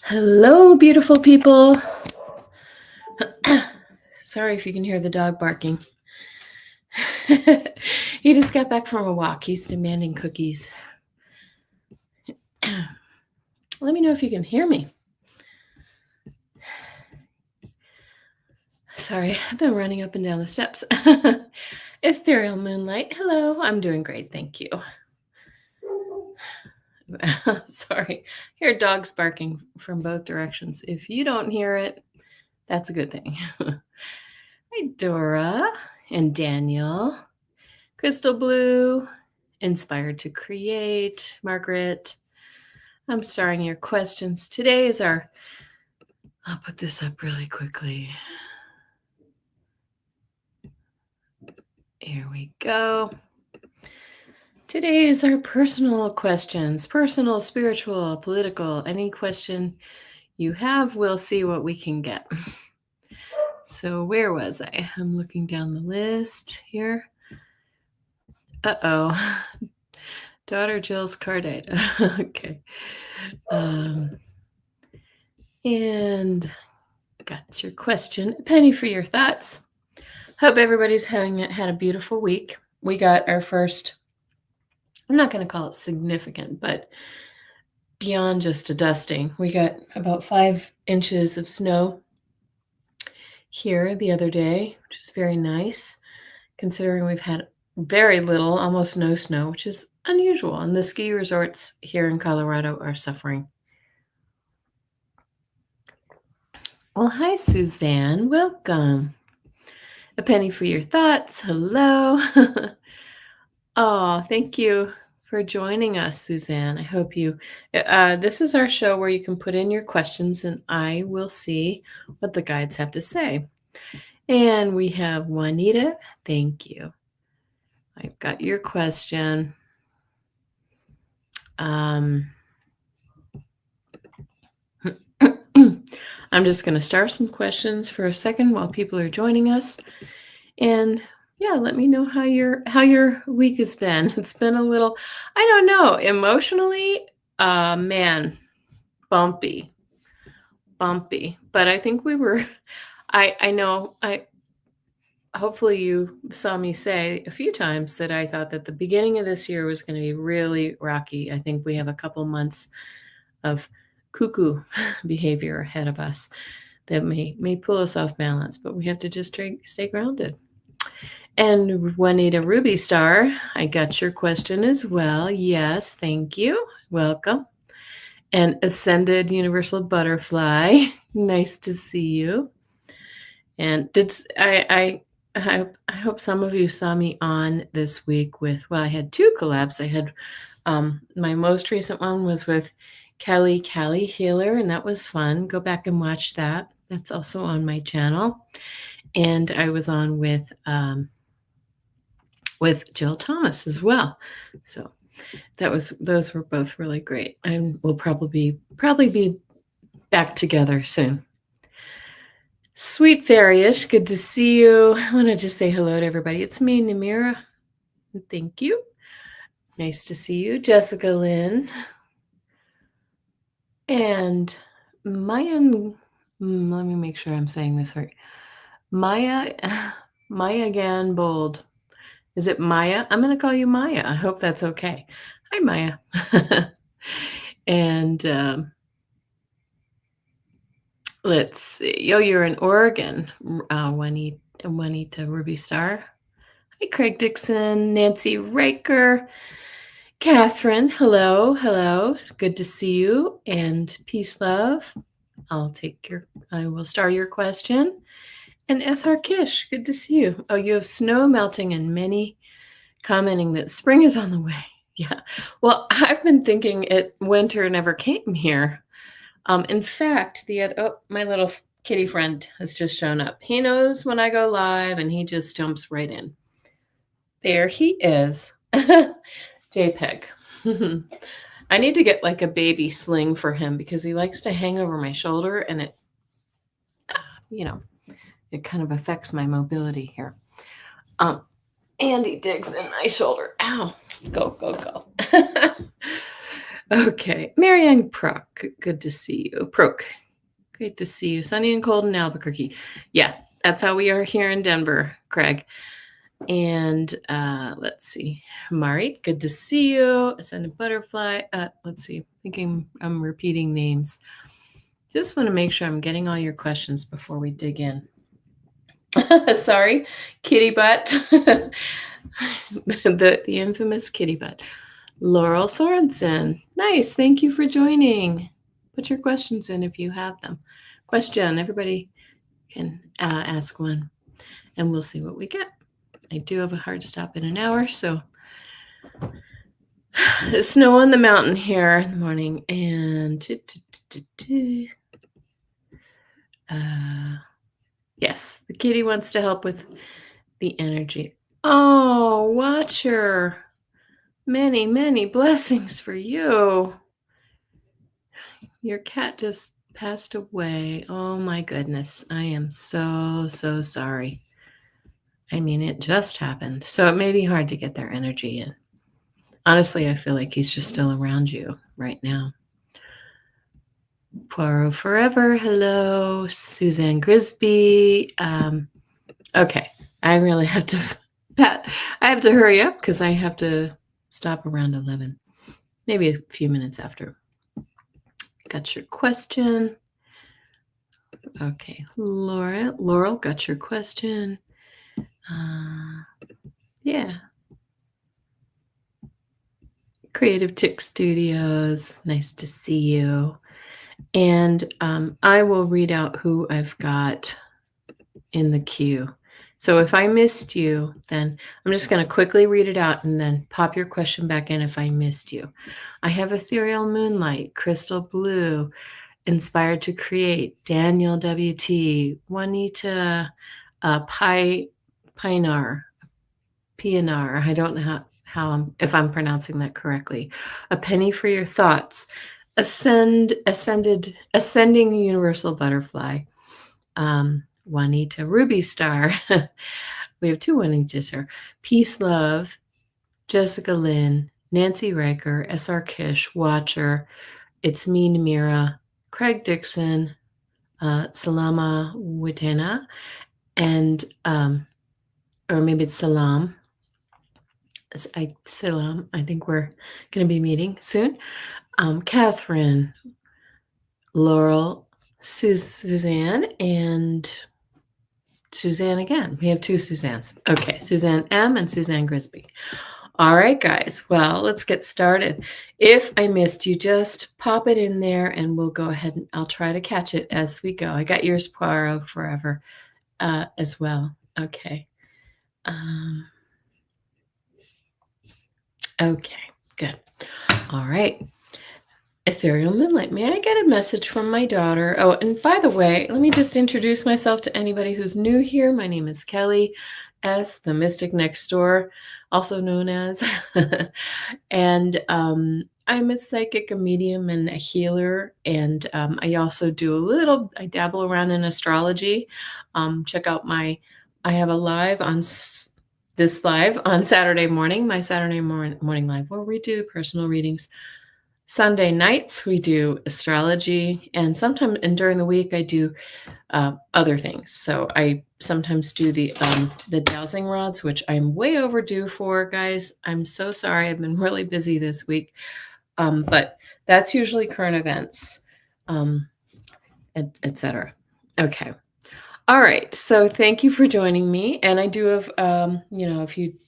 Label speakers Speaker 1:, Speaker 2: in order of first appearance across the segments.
Speaker 1: Hello, beautiful people. Sorry if you can hear the dog barking. He just got back from a walk. He's demanding cookies. Let me know if you can hear me. Sorry, I've been running up and down the steps. Ethereal Moonlight. Hello, I'm doing great. Thank you. Sorry, hear dogs barking from both directions. If you don't hear it, that's a good thing. Hi, Dora and Daniel. Crystal Blue, Inspired to Create, Margaret. I'm starring your questions. Today is I'll put this up really quickly. Here we go. Today is our personal questions, personal, spiritual, political, any question you have, we'll see what we can get. So where was I? I'm looking down the list here. Uh-oh. Daughter Jill's car died. Okay. And got your question. A penny for your thoughts. Hope everybody's had a beautiful week. We got our first, I'm not going to call it significant, but beyond just a dusting. We got about 5 inches of snow here the other day, which is very nice, considering we've had very little, almost no snow, which is unusual. And the ski resorts here in Colorado are suffering. Well, hi, Suzanne. Welcome. A penny for your thoughts. Hello. Oh, thank you for joining us, Suzanne. I hope you, this is our show where you can put in your questions and I will see what the guides have to say. And we have Juanita. Thank you. I've got your question. I'm just going to start some questions for a second while people are joining us. And yeah, let me know how your week has been. It's been a little, I don't know, emotionally, man, bumpy. But I think we were, hopefully you saw me say a few times that I thought that the beginning of this year was going to be really rocky. I think we have a couple months of cuckoo behavior ahead of us that may pull us off balance, but we have to just stay grounded. And Juanita Ruby Star, I got your question as well. Yes, thank you. Welcome. And Ascended Universal Butterfly, nice to see you. And I hope some of you saw me on this week with, well, I had 2 collabs. I had my most recent one was with Kelly Healer, and that was fun. Go back and watch that. That's also on my channel. And I was on with Jill Thomas as well. So those were both really great. And we'll probably be back together soon. Sweet Fairyish, good to see you. I want to just say hello to everybody. It's me, Namira. Thank you. Nice to see you, Jessica Lynn. And Maya, let me make sure I'm saying this right. Maya again, bold. Is it Maya? I'm going to call you Maya. I hope that's okay. Hi, Maya. And let's see. You're in Oregon, Juanita Ruby Star. Hi, Craig Dixon, Nancy Riker, Catherine. Hello. It's good to see you. And peace, love. I will star your question. And SR Kish, good to see you. Oh, you have snow melting and many commenting that spring is on the way. Yeah. Well, I've been thinking winter never came here. In fact, my little kitty friend has just shown up. He knows when I go live and he just jumps right in. There he is. JPEG. I need to get like a baby sling for him because he likes to hang over my shoulder and it kind of affects my mobility here. And he digs in my shoulder. Ow. Go. Okay. Marianne Prock, good to see you. Proc, great to see you. Sunny and cold in Albuquerque. Yeah, that's how we are here in Denver, Craig. And let's see. Mari, good to see you. Ascended Butterfly. Let's see. Thinking I'm repeating names. Just want to make sure I'm getting all your questions before we dig in. Sorry, kitty butt. the infamous kitty butt. Laurel Sorensen. Nice. Thank you for joining. Put your questions in if you have them. Question. Everybody can ask one, and we'll see what we get. I do have a hard stop in an hour, so snow on the mountain here in the morning. And yes, the kitty wants to help with the energy. Oh, Watcher. Many, many blessings for you. Your cat just passed away. Oh my goodness. I am so, so sorry. I mean, it just happened. So it may be hard to get their energy in. Honestly, I feel like he's just still around you right now. Poirot Forever. Hello. Suzanne Grisby. Okay. I really have to, Pat, I have to hurry up because I have to stop around 11. Maybe a few minutes after. Got your question. Okay, Laurel, got your question. Yeah. Creative Chick Studios, nice to see you. And I will read out who I've got in the queue. So if I missed you, then I'm just going to quickly read it out and then pop your question back in if I missed you. I have Ethereal Moonlight, Crystal Blue, Inspired to Create, Daniel WT, Juanita Pinar. I don't know if I'm pronouncing that correctly. A Penny for Your Thoughts, Ascending Universal Butterfly, Juanita Ruby Star. We have two Juanitas here. Peace Love, Jessica Lynn, Nancy Riker, SR Kish, Watcher, It's Me, Namira, Craig Dixon, Salama Witena, and or maybe it's Salam. Salam. I think we're going to be meeting soon. Catherine, Laurel, Suzanne, and Suzanne again. We have two Suzannes. Okay, Suzanne M. and Suzanne Grisby. All right, guys. Well, let's get started. If I missed you, just pop it in there and we'll go ahead and I'll try to catch it as we go. I got yours, Poirot Forever, as well. Okay. Okay, good. All right. Ethereal Moonlight. May I get a message from my daughter? Oh, and by the way, let me just introduce myself to anybody who's new here. My name is Kelly S., the Mystic Next Door, also known as. And I'm a psychic, a medium, and a healer. And I also do I dabble around in astrology. Check out I have a live on this live on Saturday morning, my Saturday morning live, where we do personal readings. Sunday nights we do astrology, and sometimes during the week I do other things. So I sometimes do the dowsing rods, which I'm way overdue for, guys. I'm so sorry. I've been really busy this week, but that's usually current events, etc. Okay. All right. So thank you for joining me. And I do have,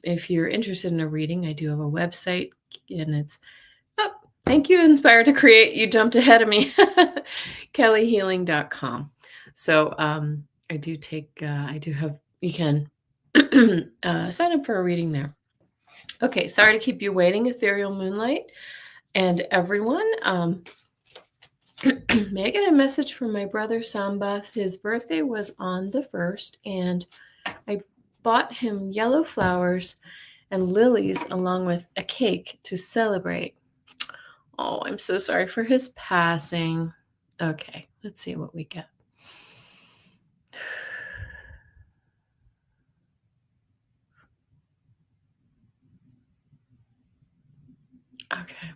Speaker 1: if you're interested in a reading, I do have a website, and it's thank you, Inspired to Create. You jumped ahead of me. kellyhealing.com. So I do have, you can sign up for a reading there. Okay, sorry to keep you waiting, Ethereal Moonlight. And everyone, may I get a message from my brother Sambath? His birthday was on the 1st, and I bought him yellow flowers and lilies along with a cake to celebrate. Oh, I'm so sorry for his passing. Okay, let's see what we get. Okay.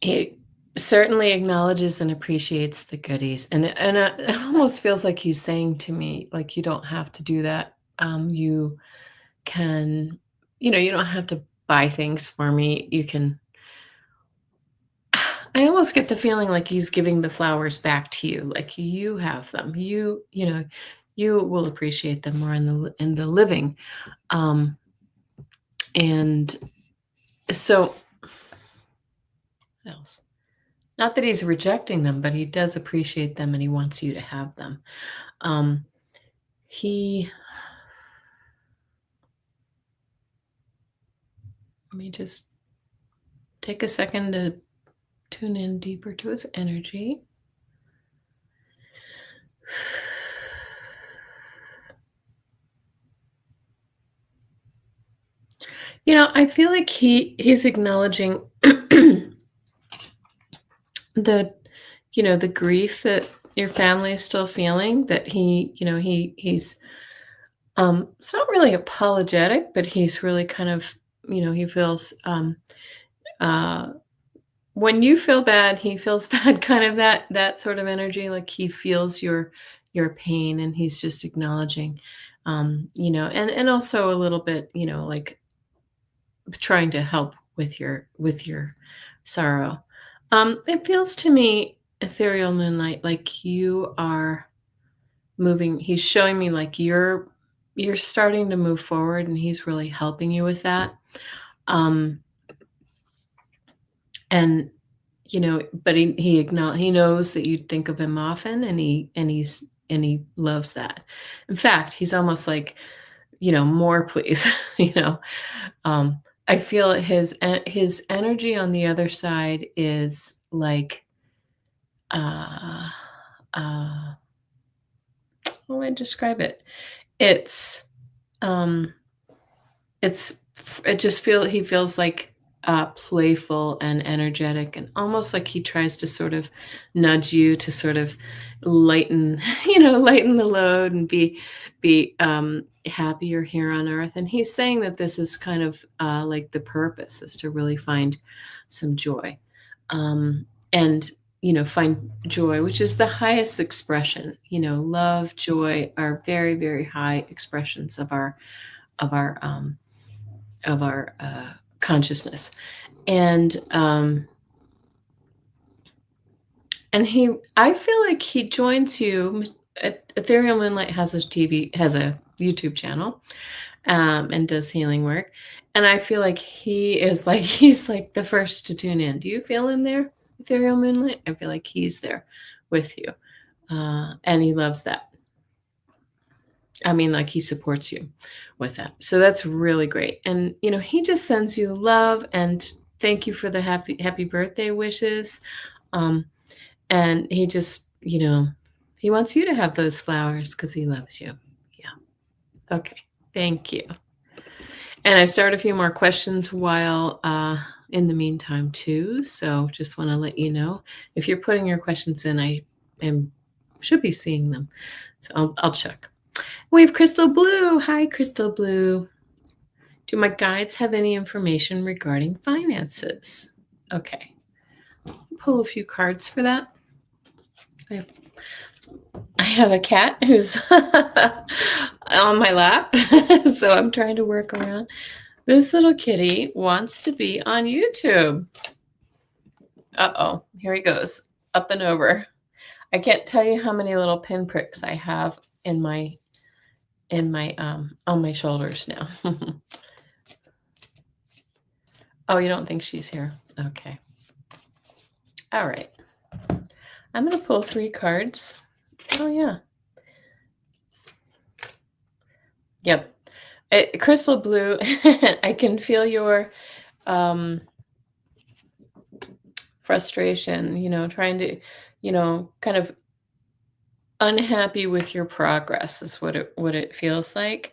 Speaker 1: He certainly acknowledges and appreciates the goodies, and it almost feels like he's saying to me, like, "You don't have to do that. You can you don't have to buy things for me. You can." I almost get the feeling like he's giving the flowers back to you, like, you have them. You will appreciate them more in the living. Um, and so what else? Not that he's rejecting them, but he does appreciate them and he wants you to have them. Um, he Let me just take a second to tune in deeper to his energy. I feel like he's acknowledging the the grief that your family is still feeling, that he's it's not really apologetic, but he's really kind of, he feels uh when you feel bad, he feels bad, kind of that sort of energy, like he feels your pain and he's just acknowledging, and also a little bit, like trying to help with your sorrow. It feels to me, ethereal moonlight, like you are moving. He's showing me like you're starting to move forward, and he's really helping you with that. Um, and but he knows that you think of him often, and he loves that. In fact, he's almost like, more please, you know. I feel his energy on the other side is like, uh uh how do I describe it? It's um it just he feels like playful and energetic, and almost like he tries to sort of nudge you to sort of lighten lighten the load and be happier here on earth. And he's saying that this is kind of like the purpose is to really find some joy, and find joy, which is the highest expression. Love, joy are very, very high expressions of our um of our consciousness. And I feel like he joins you. Ethereal Moonlight has a YouTube channel, and does healing work. And I feel like he's like the first to tune in. Do you feel him there, Ethereal Moonlight? I feel like he's there with you, and he loves that. I mean, like, he supports you with that. So that's really great. And, he just sends you love and thank you for the happy birthday wishes. Um, and he just, he wants you to have those flowers because he loves you. Yeah. Okay. Thank you. And I've started a few more questions while in the meantime too. So just want to let you know, if you're putting your questions in, I am should be seeing them. So I'll check. We have Crystal Blue. Hi, Crystal Blue. Do my guides have any information regarding finances? Okay. Pull a few cards for that. I have a cat who's on my lap, so I'm trying to work around. This little kitty wants to be on YouTube. Uh-oh, here he goes, up and over. I can't tell you how many little pinpricks I have in my on my shoulders now. Oh, you don't think she's here? Okay. All right. I'm going to pull 3 cards. Oh, yeah. Yep. Crystal Blue, I can feel your frustration, trying to, kind of unhappy with your progress is what it feels like.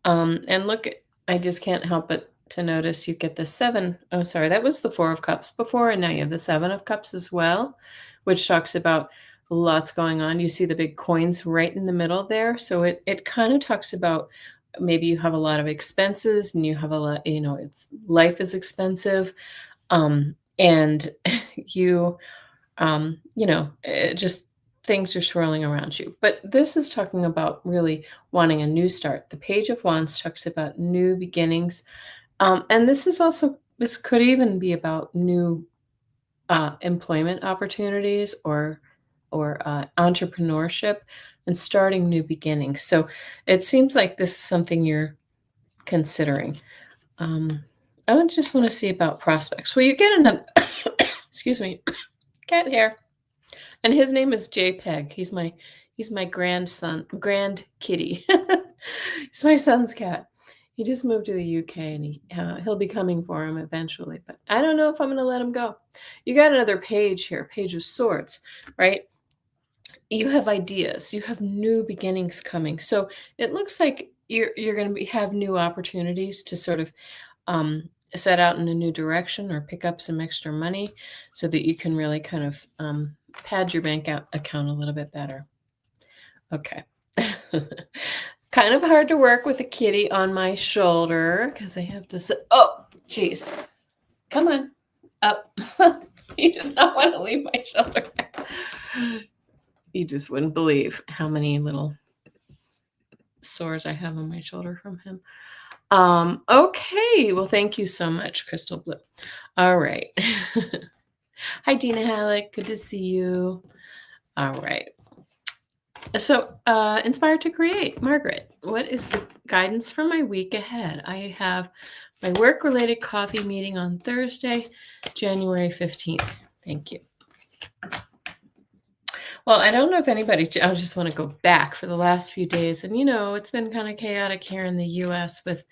Speaker 1: And look, I just can't help but to notice you get the 7. Oh, sorry, that was the 4 of Cups before, and now you have the 7 of Cups as well, which talks about lots going on. You see the big coins right in the middle there. So it kind of talks about maybe you have a lot of expenses and you have a lot, it's life is expensive. and you just things are swirling around you. But this is talking about really wanting a new start. The Page of Wands talks about new beginnings. And this could even be about new employment opportunities or entrepreneurship and starting new beginnings. So it seems like this is something you're considering. Um, I just want to see about prospects. Well, you get another, excuse me, cat hair. And his name is JPEG. He's my grandson, grand kitty. He's my son's cat. He just moved to the UK, and he'll be coming for him eventually. But I don't know if I'm going to let him go. You got another page here, Page of Swords, right? You have ideas. You have new beginnings coming. So it looks like you're going to have new opportunities to sort of set out in a new direction or pick up some extra money so that you can really kind of pad your account a little bit better. Okay. Kind of hard to work with a kitty on my shoulder because I have to sit. Oh, geez. Come on. Up. He does not want to leave my shoulder. You just wouldn't believe how many little sores I have on my shoulder from him. Okay. Well, thank you so much, Crystal Blue. All right. Hi, Dina Halleck. Good to see you. All right. So, Inspired to Create. Margaret, what is the guidance for my week ahead? I have my work-related coffee meeting on Thursday, January 15th. Thank you. Well, I don't know if anybody, I just want to go back for the last few days. And, it's been kind of chaotic here in the US with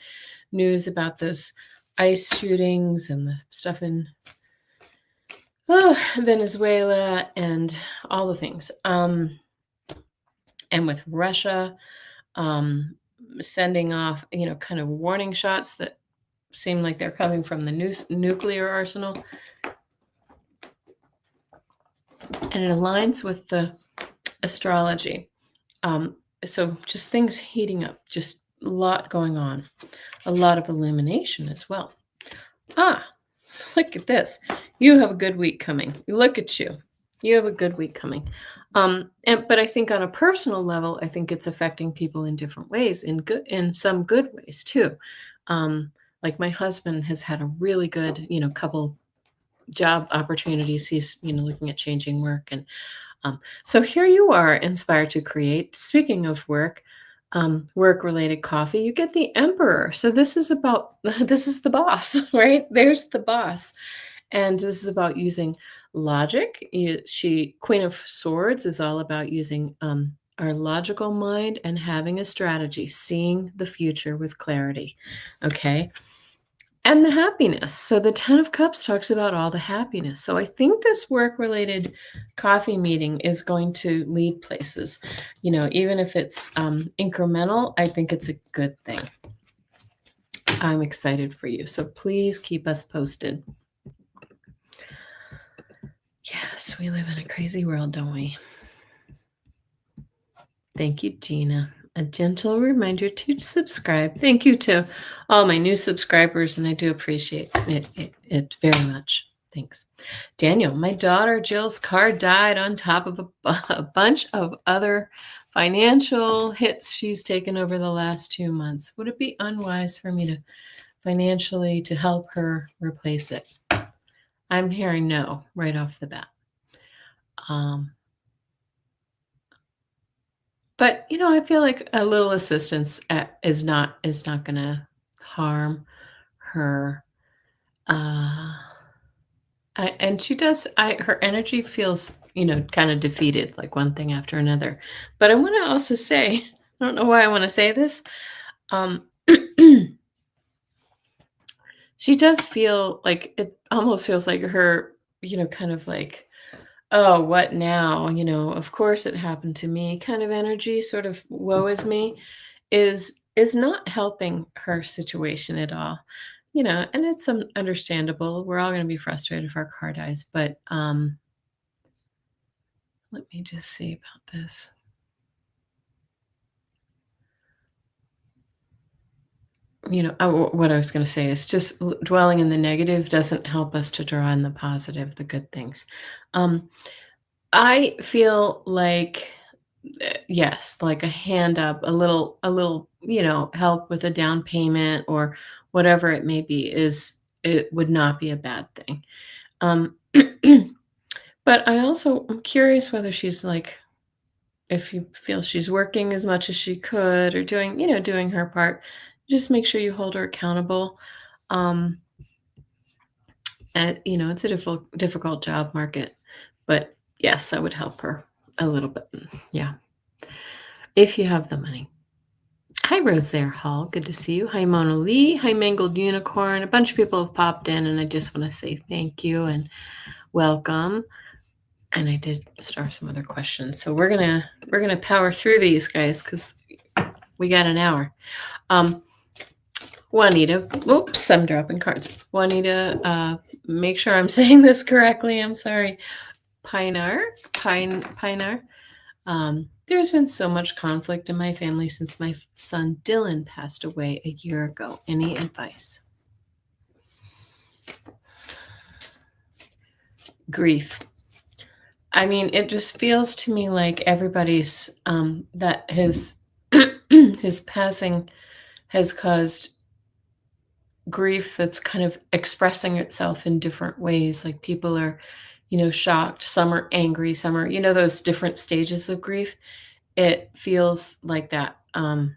Speaker 1: news about those ICE shootings and the stuff in Venezuela and all the things. And with Russia sending off, kind of warning shots that seem like they're coming from the nuclear arsenal. And it aligns with the astrology. So just things heating up, just a lot going on, a lot of illumination as well. Look at this. You have a good week coming. Look at you. You have a good week coming. But I think on a personal level, I think it's affecting people in different ways, in some good ways too. Like my husband has had a really good, couple job opportunities. He's, looking at changing work. And so here you are, Inspired to Create. Speaking of work-related coffee, you get the Emperor. So this is the boss, right? There's the boss. And this is about using logic. Queen of Swords is all about using our logical mind and having a strategy, seeing the future with clarity. Okay. And the happiness. So the 10 of Cups talks about all the happiness. So I think this work-related coffee meeting is going to lead places. Even if it's incremental, I think it's a good thing. I'm excited for you. So please keep us posted. Yes, we live in a crazy world, don't we? Thank you, Gina. A gentle reminder to subscribe. Thank you to all my new subscribers, and I do appreciate it very much. Thanks. Daniel, my daughter Jill's car died on top of a bunch of other financial hits she's taken over the last 2 months. Would it be unwise for me to financially to help her replace it? I'm hearing no right off the bat. But I feel like a little assistance is not going to harm her. And she does. Her energy feels kind of defeated, like one thing after another. But I want to also say, I don't know why I want to say this. She does feel like it almost feels like her, kind of like, oh, what now? Of course it happened to me kind of energy, sort of woe is me, is not helping her situation at all. And it's understandable. We're all going to be frustrated if our car dies, but let me just see about this. what I was going to say is just dwelling in the negative doesn't help us to draw in the positive, the good things. Um, I feel like yes, like a hand up, a little, help with a down payment or whatever it may be is it would not be a bad thing. Um, but I also am curious whether she's like if you feel she's working as much as she could or doing her part, just make sure you hold her accountable. Um, and it's a difficult job market, but yes, that would help her a little bit. Yeah, if you have the money. Hi, Rose there, Hall. Good to see you. Hi, Mona Lee. Hi, Mangled Unicorn. A bunch of people have popped in, and I just want to say thank you and welcome. And I did start some other questions, so we're gonna power through these guys because we got an hour. Juanita, oops, I'm dropping cards. Juanita, make sure I'm saying this correctly. I'm sorry. Pinar. There's been so much conflict in my family since my son Dylan passed away a year ago. Any advice? Grief. I mean, it just feels to me like everybody's that his his passing has caused grief that's kind of expressing itself in different ways. Like people are, shocked, some are angry, some are, those different stages of grief. It feels like that. And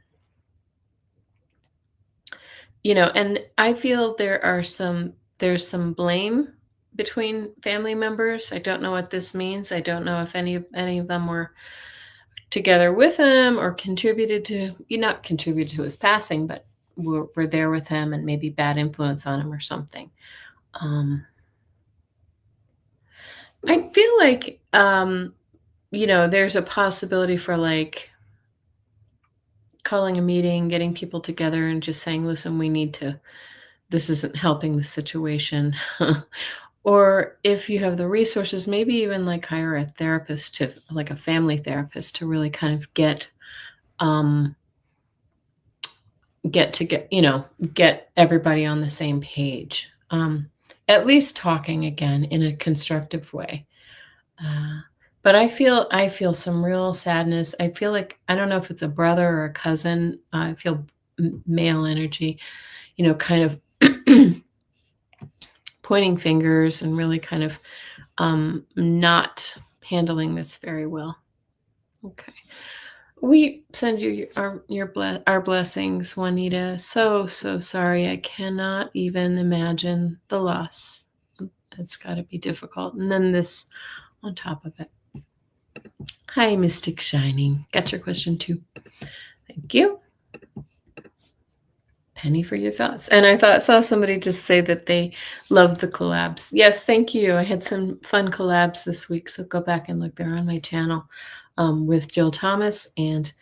Speaker 1: I feel there's some blame between family members. I don't know what this means. I don't know if any of them were together with him or contributed to you not contributed to his passing, but were there with him and maybe bad influence on him or something. I feel like there's a possibility for like calling a meeting, getting people together and just saying, listen, this isn't helping the situation. Or if you have the resources, maybe even like hire a therapist to like a family therapist to really kind of um get everybody on the same page. At least talking again in a constructive way. Uh, but I feel some real sadness. I feel like I don't know if it's a brother or a cousin. I feel male energy, kind of pointing fingers and really kind of not handling this very well. Okay. We send you our blessings, Juanita. So sorry. I cannot even imagine the loss. It's got to be difficult. And then this on top of it. Hi, Mystic Shining. Got your question too. Thank you. Penny for your thoughts. And I saw somebody just say that they loved the collabs. Yes, thank you. I had some fun collabs this week, so go back and look. They're on my channel with Jill Thomas and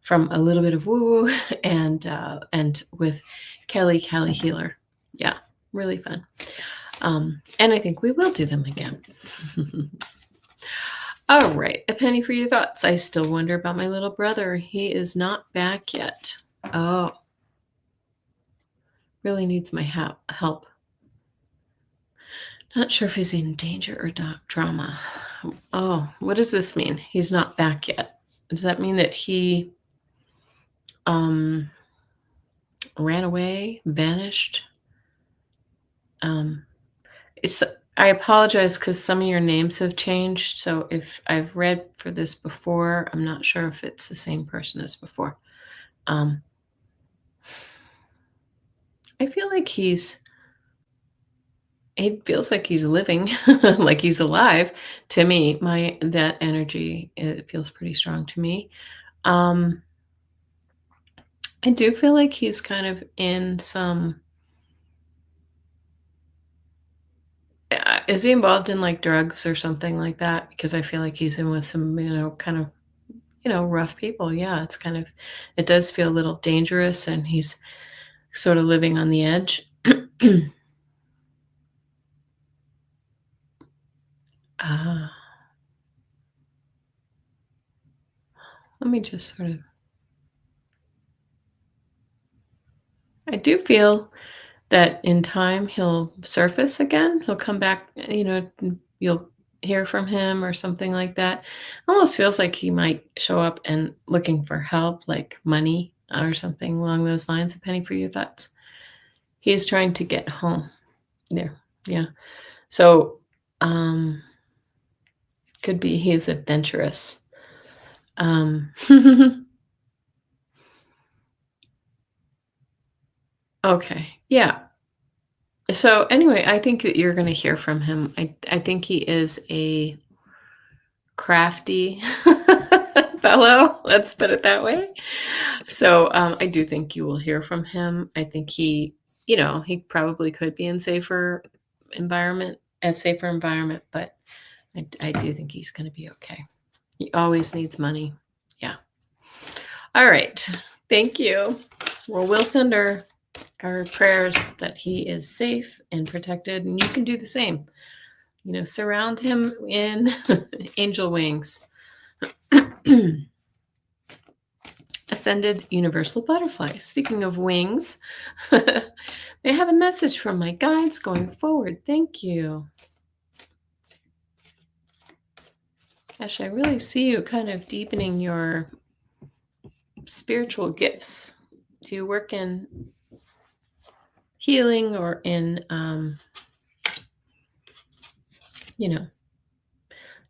Speaker 1: from a little bit of woo woo and with Kelly Healer. Yeah, really fun. And I think we will do them again. All right, a penny for your thoughts. I still wonder about my little brother. He is not back yet. Oh, really needs my help. Not sure if he's in danger or trauma. Oh, what does this mean? He's not back yet. Does that mean that he ran away, vanished? I apologize because some of your names have changed. So if I've read for this before, I'm not sure if it's the same person as before. I feel like it feels like he's living, like he's alive to me. That energy, it feels pretty strong to me. I do feel like he's kind of in some. Is he involved in like drugs or something like that? Because I feel like he's in with some, kind of, rough people. Yeah, it does feel a little dangerous, and he's sort of living on the edge. Let me just sort of. I do feel that in time he'll surface again. He'll come back, you'll hear from him or something like that. Almost feels like he might show up and looking for help, like money or something along those lines. A penny for your thoughts. He is trying to get home. There. Yeah. So, could be he's adventurous. Um, okay. Yeah. So anyway, I think that you're going to hear from him. I think he is a crafty fellow. Let's put it that way. So I do think you will hear from him. I think he probably could be in safer environment, but I do think he's going to be okay. He always needs money. Yeah. All right. Thank you. Well, we'll send our prayers that he is safe and protected, and you can do the same. Surround him in angel wings. Ascended universal butterfly. Speaking of wings, I have a message from my guides going forward. Thank you. Gosh, I really see you kind of deepening your spiritual gifts. Do you work in healing or in,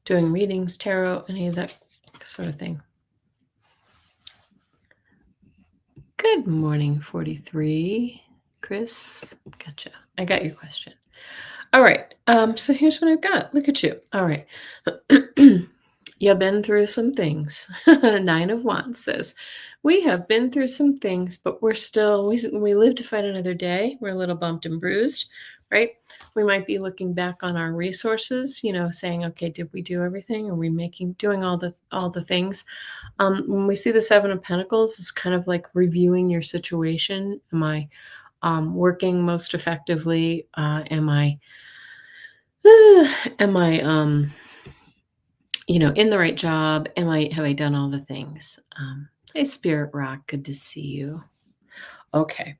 Speaker 1: doing readings, tarot, any of that sort of thing? Good morning, 43. Chris, gotcha. I got your question. All right. So here's what I've got. Look at you. All right. You've been through some things. Nine of Wands says, we have been through some things, but we live to fight another day. We're a little bumped and bruised, right? We might be looking back on our resources, saying, okay, did we do everything? Are we doing all the things? When we see the Seven of Pentacles, it's kind of like reviewing your situation. Am I working most effectively? Am I in the right job? Have I done all the things? Hey, Spirit Rock, good to see you. Okay,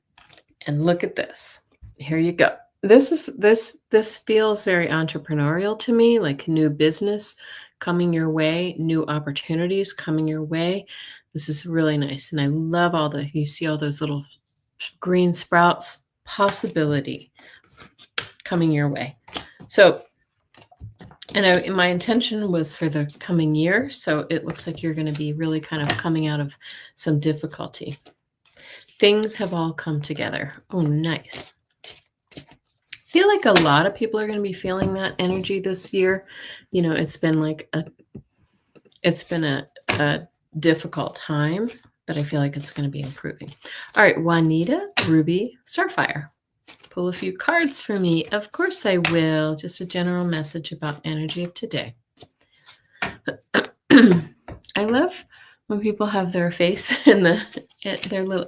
Speaker 1: and look at this. Here you go. This feels very entrepreneurial to me, like new business coming your way, new opportunities coming your way. This is really nice, and I love you see all those little green sprouts, possibility coming your way. So, and my intention was for the coming year, so it looks like you're going to be really kind of coming out of some difficulty. Things have all come together. Oh, nice. I feel like a lot of people are going to be feeling that energy this year. It's been a difficult time, but I feel like it's going to be improving. All right, Juanita, Ruby, Starfire. Pull a few cards for me. Of course I will. Just a general message about energy of today. I love when people have their face in the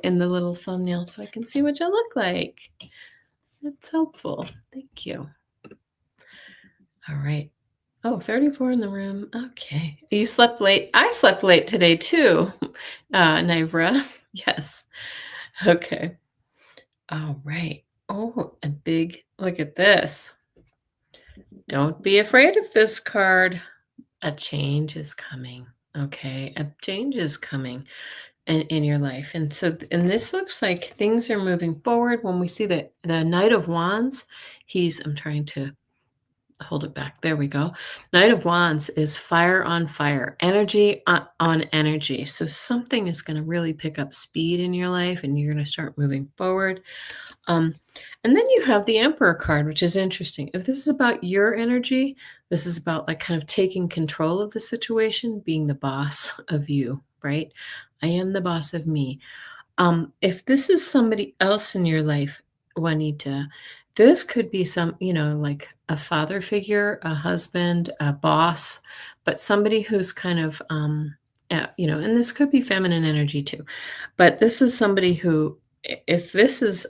Speaker 1: little thumbnail so I can see what you look like. That's helpful. Thank you. All right. Oh, 34 in the room. Okay. You slept late. I slept late today too, Nivra. Yes. Okay. All right. Oh, a big look at this. Don't be afraid of this card. A change is coming. Okay. A change is coming in your life. And this looks like things are moving forward. When we see the Knight of Wands, I'm trying to hold it back. There we go. Knight of Wands is fire on fire, energy on energy. So something is going to really pick up speed in your life and you're going to start moving forward. And then you have the Emperor card, which is interesting. If this is about your energy, this is about like kind of taking control of the situation, being the boss of you, right? I am the boss of me. If this is somebody else in your life, Juanita, this could be like a father figure, a husband, a boss, but somebody who's kind of, and this could be feminine energy too. But this is somebody who, if this is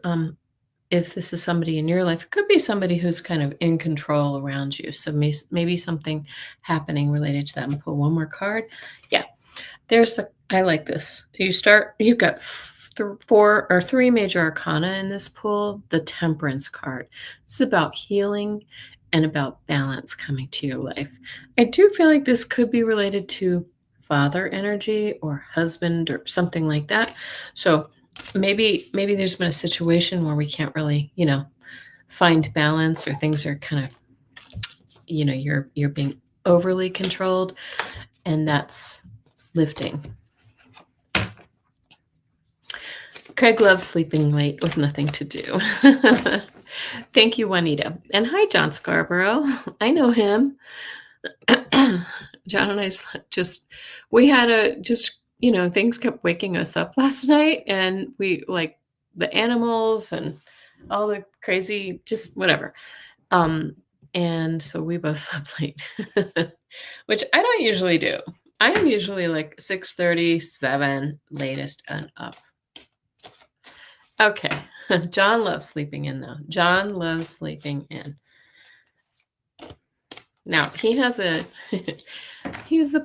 Speaker 1: somebody in your life, it could be somebody who's kind of in control around you. So maybe something happening related to that. I'm gonna pull one more card. Yeah, I like this. You've got four or three major arcana in this pool, the Temperance card. It's about healing and about balance coming to your life. I do feel like this could be related to father energy or husband or something like that. So maybe there's been a situation where we can't really, find balance, or things are kind of, you're being overly controlled, and that's lifting. Craig loves sleeping late with nothing to do. Thank you, Juanita. And hi, John Scarborough. I know him. John and I we had things kept waking us up last night, and we like the animals and all the crazy, just whatever. And so we both slept late, which I don't usually do. I am usually like 6:37 latest and up. Okay. John loves sleeping in, though. John loves sleeping in. Now, he has the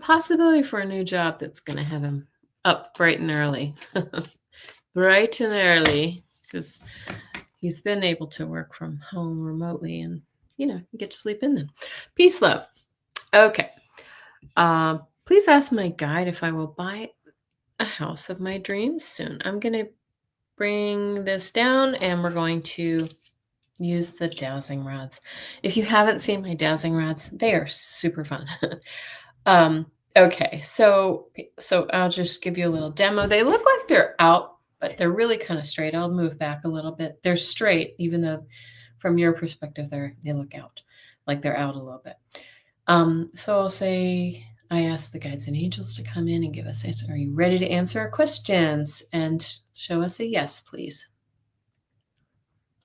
Speaker 1: possibility for a new job that's going to have him up bright and early. Bright and early, because he's been able to work from home remotely, and, you get to sleep in them. Peace, love. Okay. Please ask my guide if I will buy a house of my dreams soon. I'm going to bring this down, and we're going to use the dowsing rods. If you haven't seen my dowsing rods, they are super fun. Okay, so I'll just give you a little demo. They look like they're out, but they're really kind of straight. I'll move back a little bit. They're straight, even though from your perspective, they look out, like they're out a little bit. So I'll say, I ask the guides and angels to come in and give us answers. Are you ready to answer our questions? And show us a yes, please.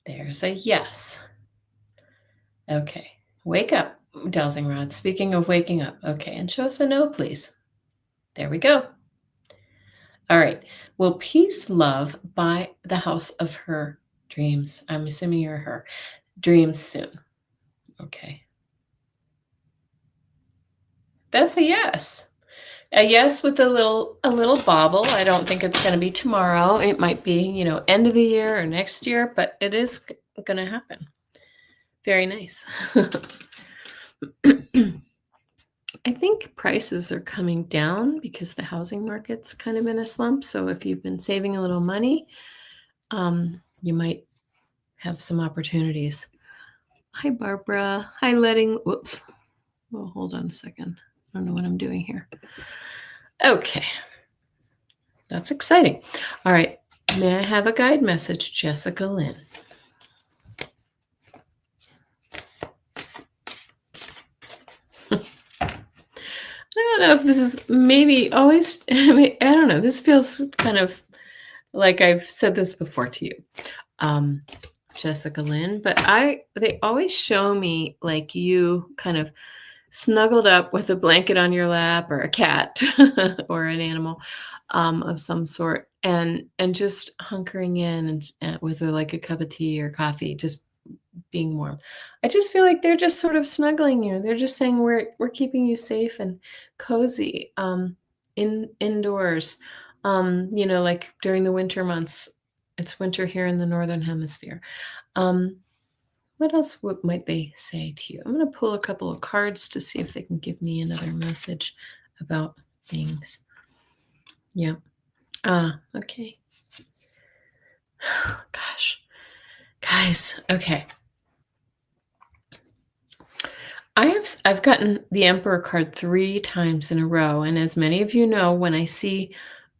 Speaker 1: There's a yes. Okay. Wake up, dowsing rod. Speaking of waking up. Okay. And show us a no, please. There we go. All right. Will peace, love buy the house of her dreams? I'm assuming you're her. Dreams soon. Okay. That's a yes. A yes with a little bobble. I don't think it's going to be tomorrow. It might be, end of the year or next year, but it is going to happen. Very nice. I think prices are coming down because the housing market's kind of in a slump. So if you've been saving a little money, you might have some opportunities. Hi, Barbara. Hi, Whoops. Well, hold on a second. I don't know what I'm doing here. Okay. That's exciting. All right. May I have a guide message, Jessica Lynn? I don't know if this is maybe always, I don't know. This feels kind of like I've said this before to you, Jessica Lynn, but they always show me like you kind of snuggled up with a blanket on your lap, or a cat or an animal of some sort, and just hunkering in and with like a cup of tea or coffee, just being warm. I just feel like they're just sort of snuggling you. They're just saying we're keeping you safe and cozy indoors. Like during the winter months. It's winter here in the Northern Hemisphere. What else might they say to you? I'm going to pull a couple of cards to see if they can give me another message about things. Yeah. Okay. Gosh. Guys, okay. I've gotten the Emperor card 3 times in a row, and as many of you know, when I see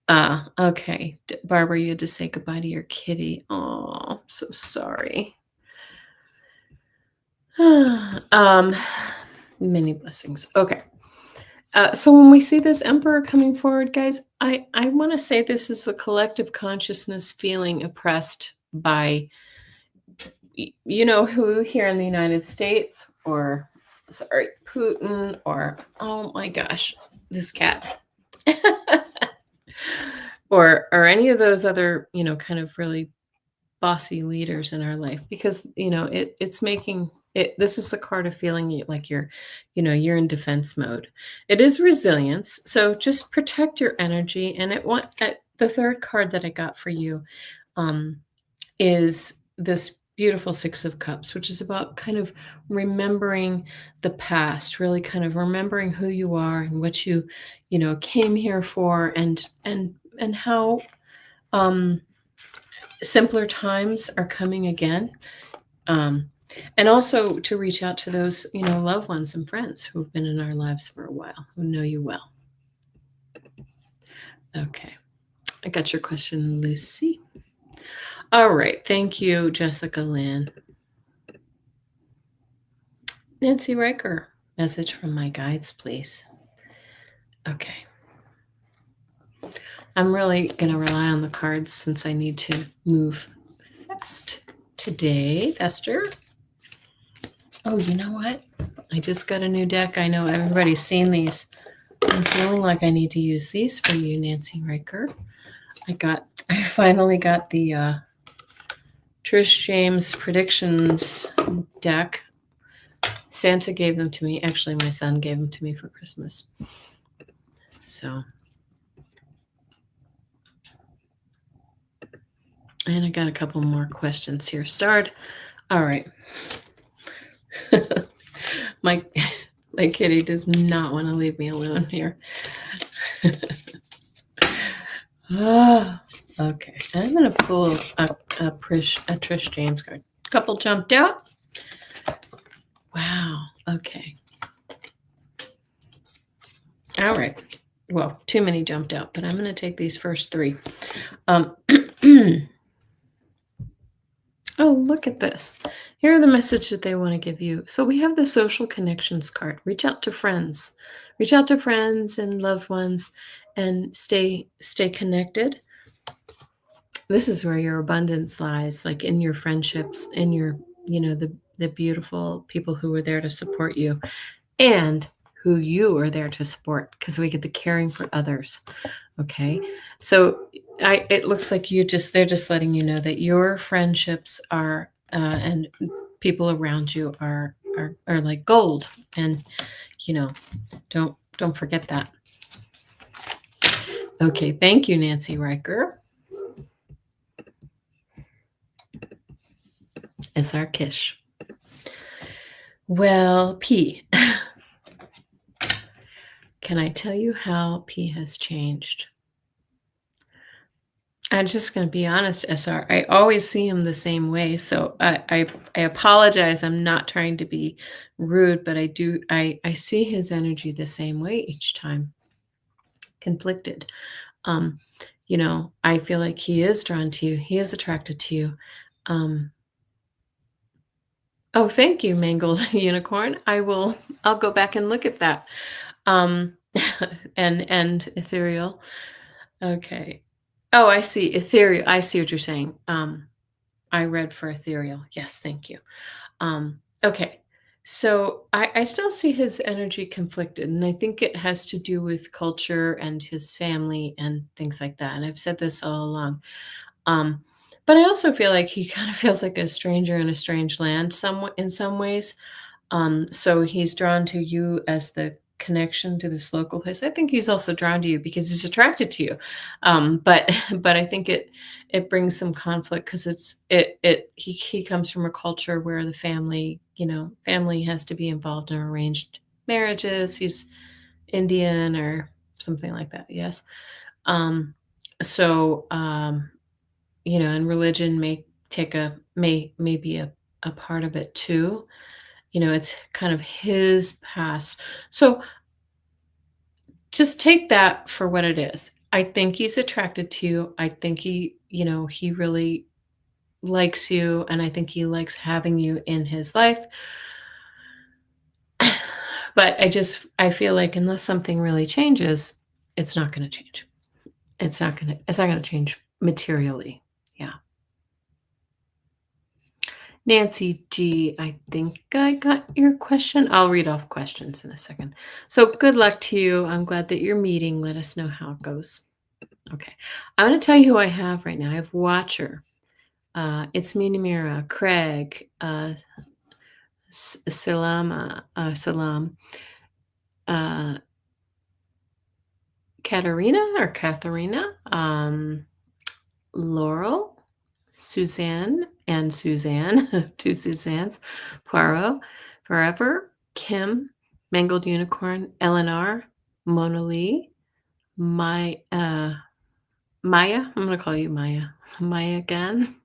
Speaker 1: okay, Barbara, you had to say goodbye to your kitty. Oh, I'm so sorry. Many blessings. Okay. So when we see this Emperor coming forward, guys, I want to say this is the collective consciousness feeling oppressed by, who here in the United States, or, sorry, Putin, or, oh my gosh, this cat. or any of those other, kind of really bossy leaders in our life, because, it's making it, this is the card of feeling like you're in defense mode. It is resilience. So just protect your energy. And the third card that I got for you um, is this beautiful Six of Cups, which is about kind of remembering the past, really kind of remembering who you are and what you came here for, and how um, simpler times are coming again. Um, and also to reach out to those, loved ones and friends who've been in our lives for a while, who know you well. Okay. I got your question, Lucy. All right. Thank you, Jessica Lynn. Nancy Riker, message from my guides, please. Okay. I'm really going to rely on the cards since I need to move fast today, Esther. Oh, you know what? I just got a new deck. I know everybody's seen these. I'm feeling like I need to use these for you, Nancy Riker. I finally got the Trish James predictions deck. Santa gave them to me. Actually, my son gave them to me for Christmas. So, and I got a couple more questions here. Starred. All right. my kitty does not want to leave me alone here. Okay. I'm going to pull a Trish James card. A couple jumped out. Wow. Okay. All right. Well, too many jumped out, but I'm going to take these first three. Oh, look at this. Here are the message that they want to give you. So we have the social connections card. Reach out to friends. Reach out to friends and loved ones and stay connected. This is where your abundance lies, like in your friendships, in your, the beautiful people who are there to support you and who you are there to support, because we get the caring for others. Okay. So it looks like they're just letting you know that your friendships are, and people around you are like gold. And, don't forget that. Okay. Thank you, Nancy Riker. SR Kish. Well, P. Can I tell you how P has changed? I'm just going to be honest, SR. I always see him the same way. So I apologize. I'm not trying to be rude, but I see his energy the same way each time. Conflicted. I feel like he is drawn to you. He is attracted to you. Oh, thank you, Mangled Unicorn. I'll go back and look at that. And Ethereal. Okay. Oh, I see. Ethereal. I see what you're saying. I read for Ethereal. Yes, thank you. Okay. So I still see his energy conflicted, and I think it has to do with culture and his family and things like that. And I've said this all along. But I also feel like he kind of feels like a stranger in a strange land in some ways. So he's drawn to you as the connection to this local place. I think he's also drawn to you because he's attracted to you. But I think it brings some conflict because he comes from a culture where the family has to be involved in arranged marriages. He's Indian or something like that. Yes. And religion may be a part of it too. It's kind of his past. So just take that for what it is. I think he's attracted to you. I think he really likes you, and I think he likes having you in his life. But I feel like unless something really changes, it's not going to change. It's not going to change materially. Yeah. Nancy G, I think I got your question. I'll read off questions in a second. So good luck to you. I'm glad that you're meeting. Let us know how it goes. Okay. I'm going to tell you who I have right now. I have Watcher. It's Minamira, Craig, Salam, Katerina or Katharina, Laurel, Suzanne and Suzanne, two Suzannes, Poirot, Forever, Kim, Mangled Unicorn, Eleanor, Mona Lee, Maya. I'm going to call you Maya. Maya again.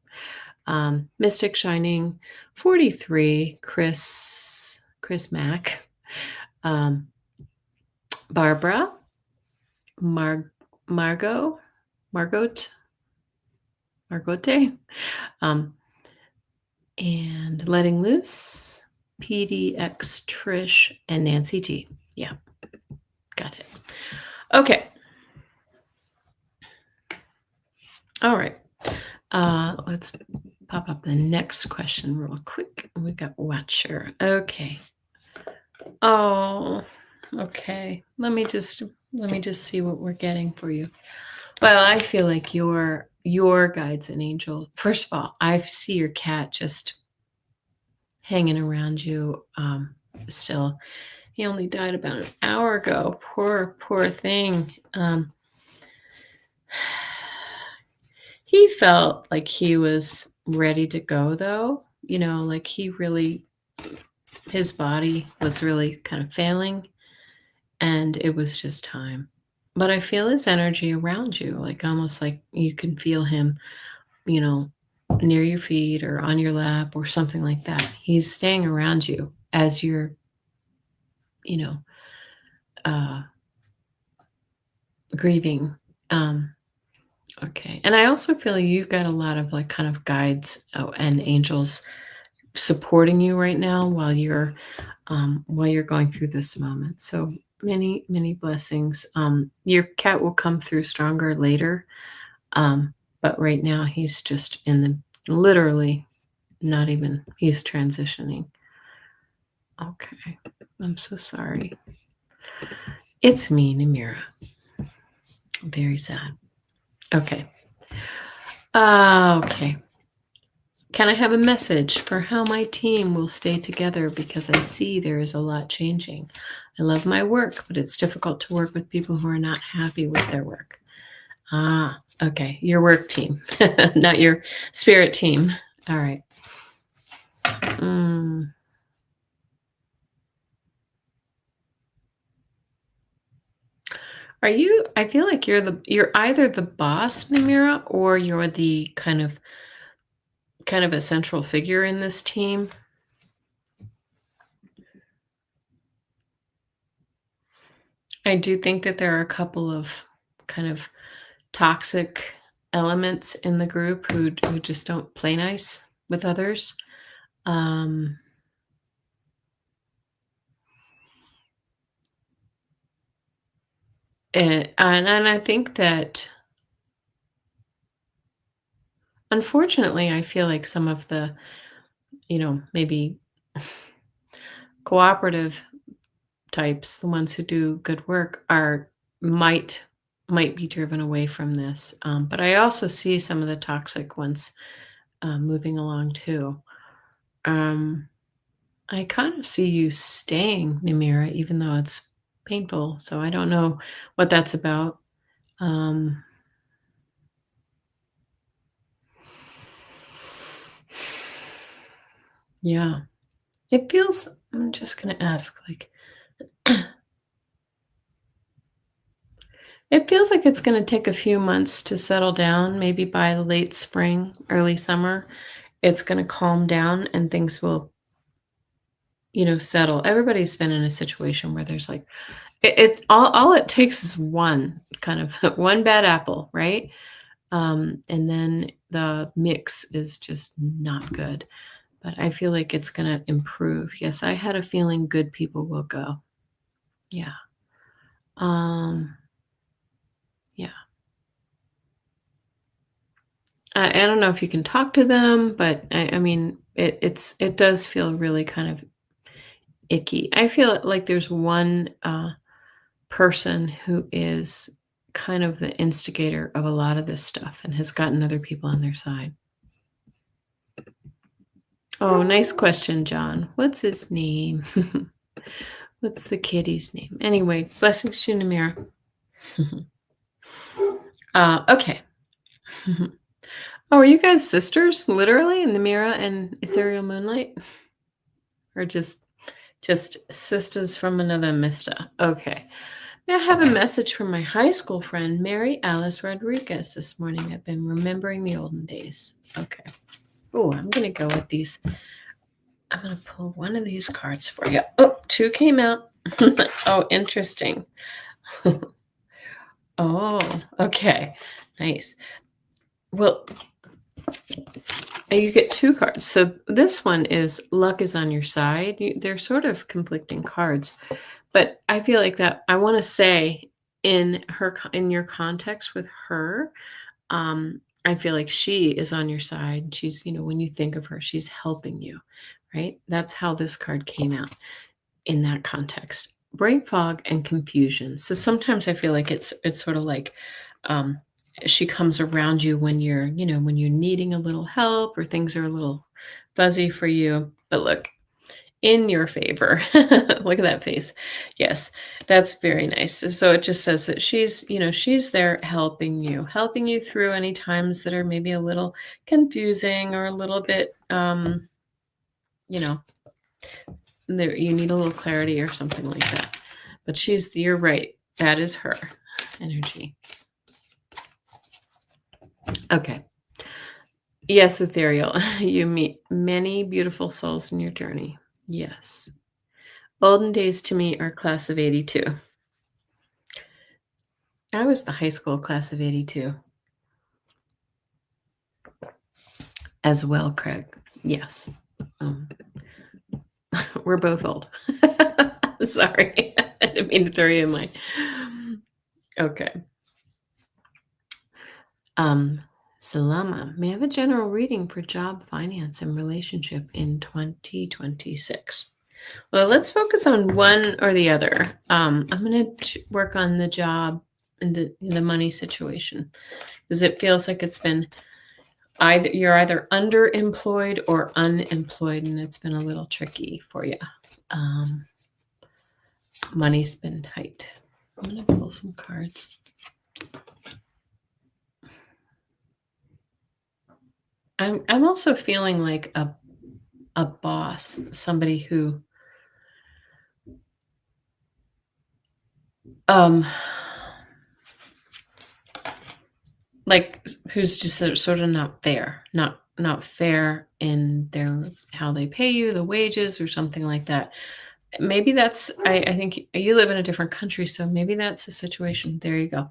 Speaker 1: Mystic Shining, 43, Chris Mack, Barbara, Margot, Margote, and Letting Loose, PDX, Trish, and Nancy G. Yeah, got it. Okay. All right. Let's pop up the next question real quick. We got Watcher. Okay. Oh, okay. Let me just see what we're getting for you. Well, I feel like your guides and angels. First of all, I see your cat just hanging around you. Still, he only died about an hour ago. Poor thing. He felt like he was ready to go, though. Like his body was really kind of failing, and it was just time. But I feel his energy around you, like almost like you can feel him, near your feet or on your lap or something like that. He's staying around you as you're, grieving. Okay. And I also feel you've got a lot of like kind of guides and angels supporting you right now while you're going through this moment. So many blessings. Your cat will come through stronger later. But right now he's just literally not even, he's transitioning. Okay. I'm so sorry. It's me, Namira. Very sad. Okay. Okay. Can I have a message for how my team will stay together? Because I see there is a lot changing. I love my work, but it's difficult to work with people who are not happy with their work. Okay. Your work team, not your spirit team. All right. I feel like you're either the boss, Namira, or you're the kind of a central figure in this team. I do think that there are a couple of kind of toxic elements in the group who just don't play nice with others. And I think that, unfortunately, I feel like some of the, maybe cooperative types, the ones who do good work, might be driven away from this. But I also see some of the toxic ones moving along too. I kind of see you staying, Namira, even though it's painful. So I don't know what that's about. Yeah. It feels, I'm just going to ask, like, it feels like it's going to take a few months to settle down. Maybe by the late spring, early summer, it's going to calm down and things will, settle. Everybody's been in a situation where there's like, it's all it takes is one bad apple, right? And then the mix is just not good. But I feel like it's going to improve. Yes, I had a feeling good people will go. Yeah. Yeah. I don't know if you can talk to them, but I mean, it does feel really kind of icky. I feel like there's one person who is kind of the instigator of a lot of this stuff and has gotten other people on their side. Oh, nice question, John. What's his name? What's the kitty's name? Anyway, blessings to Namira. Okay. Oh, are you guys sisters, literally, Namira and Ethereal Moonlight? Or just sisters from another mister? Okay. May I have a message from my high school friend, Mary Alice Rodriguez, this morning? I've been remembering the olden days. Okay. Oh, I'm going to go with these. I'm going to pull one of these cards for you. Oh, two came out. Oh, interesting. Oh, okay. Nice. Well, you get two cards. So this one is luck is on your side. They're sort of conflicting cards, but I feel like that I want to say in your context with her, I feel like she is on your side. She's, when you think of her, she's helping you, right? That's how this card came out in that context. Brain fog and confusion. So sometimes I feel like it's sort of like um, she comes around you when when you're needing a little help or things are a little fuzzy for you. But look, in your favor. Look at that face. Yes, that's very nice. So it just says that she's there helping you through any times that are maybe a little confusing or a little bit, you know, there you need a little clarity or something like that. But you're right. That is her energy. Okay. Yes, Ethereal. You meet many beautiful souls in your journey. Yes. Olden days to me are class of 82. I was the high school class of 82 as well, Craig. Yes. Um, we're both old. Sorry. I didn't mean to throw you in my. Okay. Salama, may I have a general reading for job, finance, and relationship in 2026? Well, let's focus on one or the other. I'm going to work on the job and the money situation because it feels like it's been you're either underemployed or unemployed, and it's been a little tricky for you. Money's been tight. I'm going to pull some cards. I'm also feeling like a boss, somebody who like who's just sort of not fair, not fair in their how they pay you, the wages or something like that. Maybe that's I think you live in a different country, so maybe that's the situation. There you go.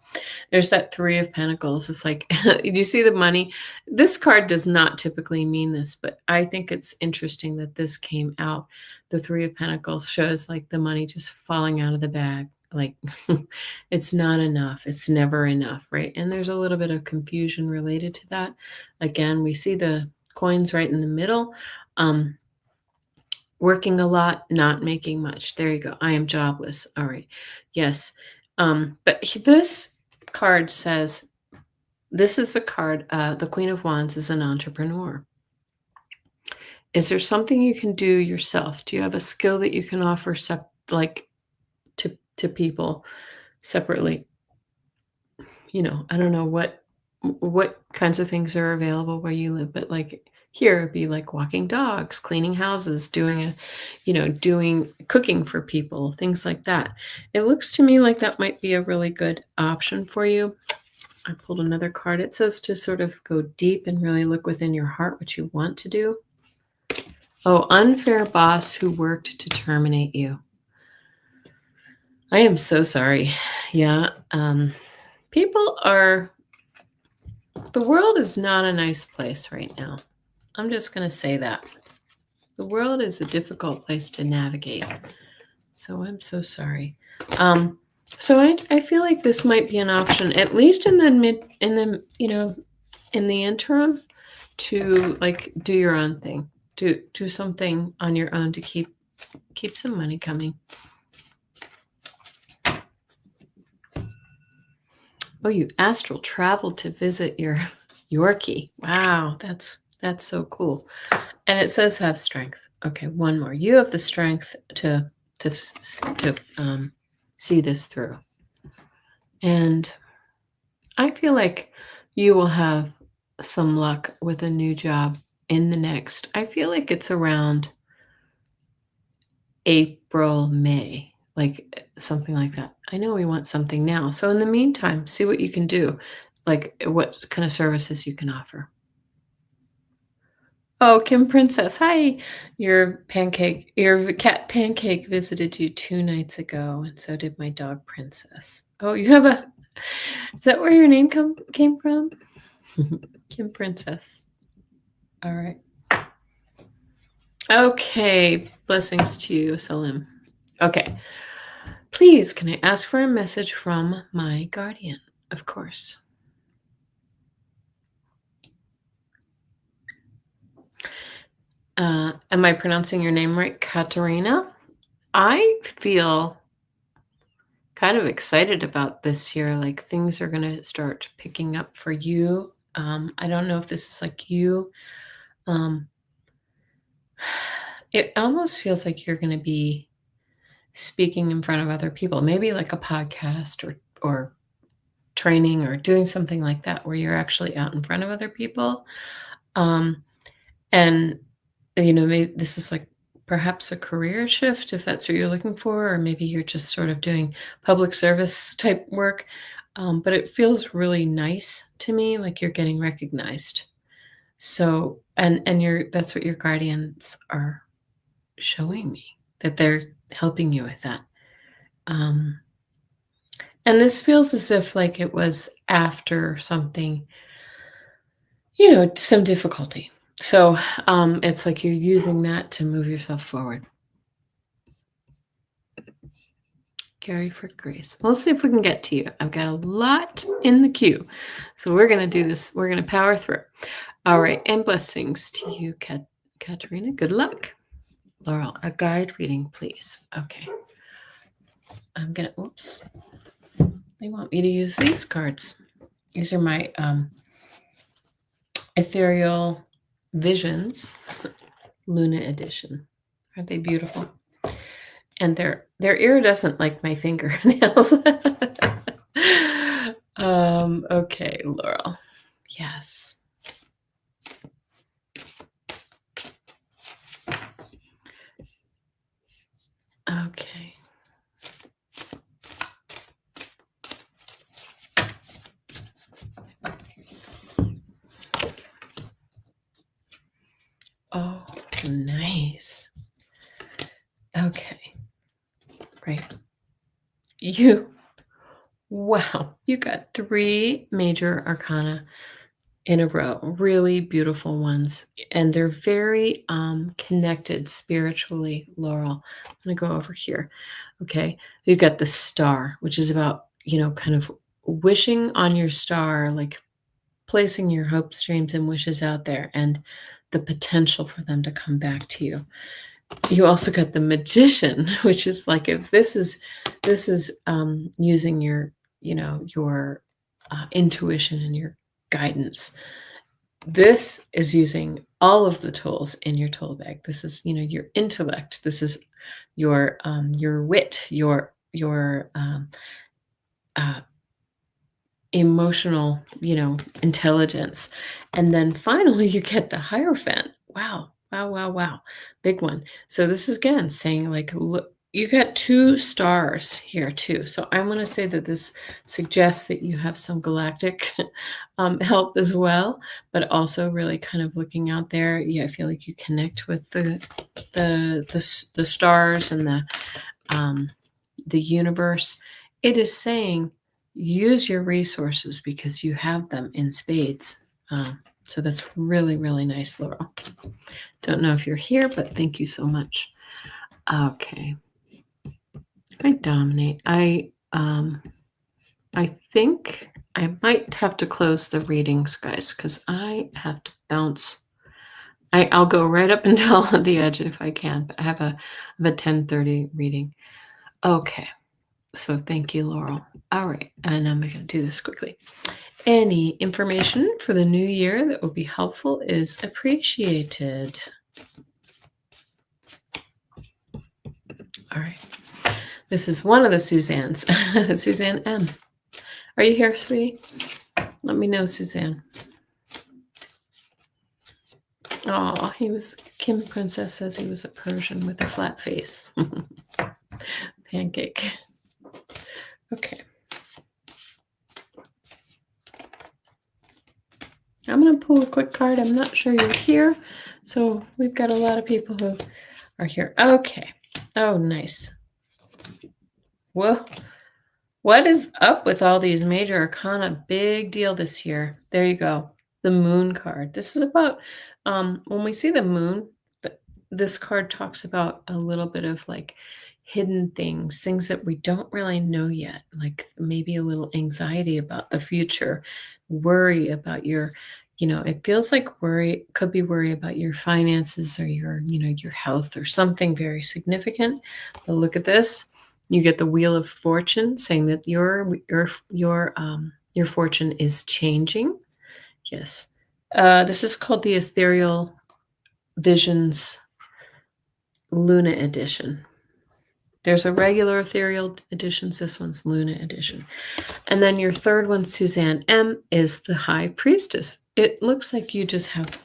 Speaker 1: There's that Three of Pentacles. It's like, do you see the money? This card does not typically mean this, but I think it's interesting that this came out. The Three of Pentacles shows like the money just falling out of the bag. Like it's not enough. It's never enough, right? And there's a little bit of confusion related to that. Again, we see the coins right in the middle. Working a lot, not making much. There you go. I am jobless. All right. Yes. But this card says, this is the card, the Queen of Wands is an entrepreneur. Is there something you can do yourself? Do you have a skill that you can offer to people separately? I don't know what kinds of things are available where you live, but like here it'd be like walking dogs, cleaning houses, doing cooking for people, things like that. It looks to me like that might be a really good option for you. I pulled another card. It says to sort of go deep and really look within your heart what you want to do. Oh, unfair boss who worked to terminate you. I am so sorry. Yeah. The world is not a nice place right now. I'm just going to say that. The world is a difficult place to navigate. So I'm so sorry. So I feel like this might be an option, at least in the interim, to like do your own thing, do something on your own to keep some money coming. Oh, you astral traveled to visit your Yorkie. Wow, that's so cool. And it says have strength. Okay, one more. You have the strength to see this through. And I feel like you will have some luck with a new job in the next I feel like it's around April, May, like, something like that. I know we want something now, so in the meantime, see what you can do, like, what kind of services you can offer. Oh, Kim Princess, hi. Your cat Pancake visited you 2 nights ago, and so did my dog Princess. Oh, you have a is that where your name came from? Kim Princess. Alright. Okay, blessings to you, Salim. Okay. Please, can I ask for a message from my guardian? Of course. Am I pronouncing your name right? Katerina? I feel kind of excited about this year. Like things are going to start picking up for you. I don't know if this is like you. Um, it almost feels like you're going to be speaking in front of other people, maybe like a podcast or training or doing something like that where you're actually out in front of other people. Um, and maybe this is like perhaps a career shift if that's what you're looking for, or maybe you're just sort of doing public service type work. But it feels really nice to me, like you're getting recognized. So, and that's what your guardians are showing me, that they're helping you with that. Um, and this feels as if like it was after something, some difficulty. So it's like you're using that to move yourself forward. Gary for Grace. Let's see if we can get to you. I've got a lot in the queue. So we're going to do this. We're going to power through. All right. And blessings to you, Katerina. Good luck. Laurel, a guide reading, please. Okay. I'm going to, oops. They want me to use these cards. These are my Ethereal Visions Luna edition. Aren't they beautiful? And they're iridescent like my fingernails. Okay, Laurel. Yes. Okay. Oh, nice. Okay. Right. Wow, you got 3 major arcana in a row, really beautiful ones, and they're very, connected spiritually, Laurel. I'm gonna go over here, okay? You've got the star, which is about, kind of wishing on your star, like, placing your hopes, dreams, and wishes out there, and the potential for them to come back to you. You also got the magician, which is like if this is using your intuition and your guidance. This is using all of the tools in your tool bag. This is your intellect. This is your wit, your uh, emotional intelligence, and then finally you get the Hierophant. Wow, wow, wow, wow, big one. So this is again saying like, look, you got 2 stars here too, so I want to say that this suggests that you have some galactic help as well, but also really kind of looking out there. Yeah, I feel like you connect with the stars and the universe. It is saying use your resources because you have them in spades. So that's really, really nice, Laurel. Don't know if you're here, but thank you so much. Okay. I dominate. I think I might have to close the readings, guys, because I have to bounce. I'll go right up until the edge if I can, but I have a 10:30 reading. Okay. So thank you, Laurel. All right, and I'm going to do this quickly. Any information for the new year that would be helpful is appreciated. All right. This is one of the Suzannes, Suzanne M. Are you here, sweetie? Let me know, Suzanne. Oh, Kim Princess says he was a Persian with a flat face. Pancake. Okay. I'm going to pull a quick card. I'm not sure you're here. So we've got a lot of people who are here. Okay. Oh, nice. Whoa. What is up with all these major arcana? Big deal this year. There you go. The moon card. This is about when we see the moon, this card talks about a little bit of like hidden things that we don't really know yet, like maybe a little anxiety about the future, worry about your, it feels like could be worry about your finances or your health or something very significant. But look at this. You get the Wheel of Fortune saying that your fortune is changing. Yes. This is called the Ethereal Visions Luna Edition. There's a regular Ethereal Edition. This one's Luna Edition. And then your third one, Suzanne M., is the High Priestess. It looks like you just have,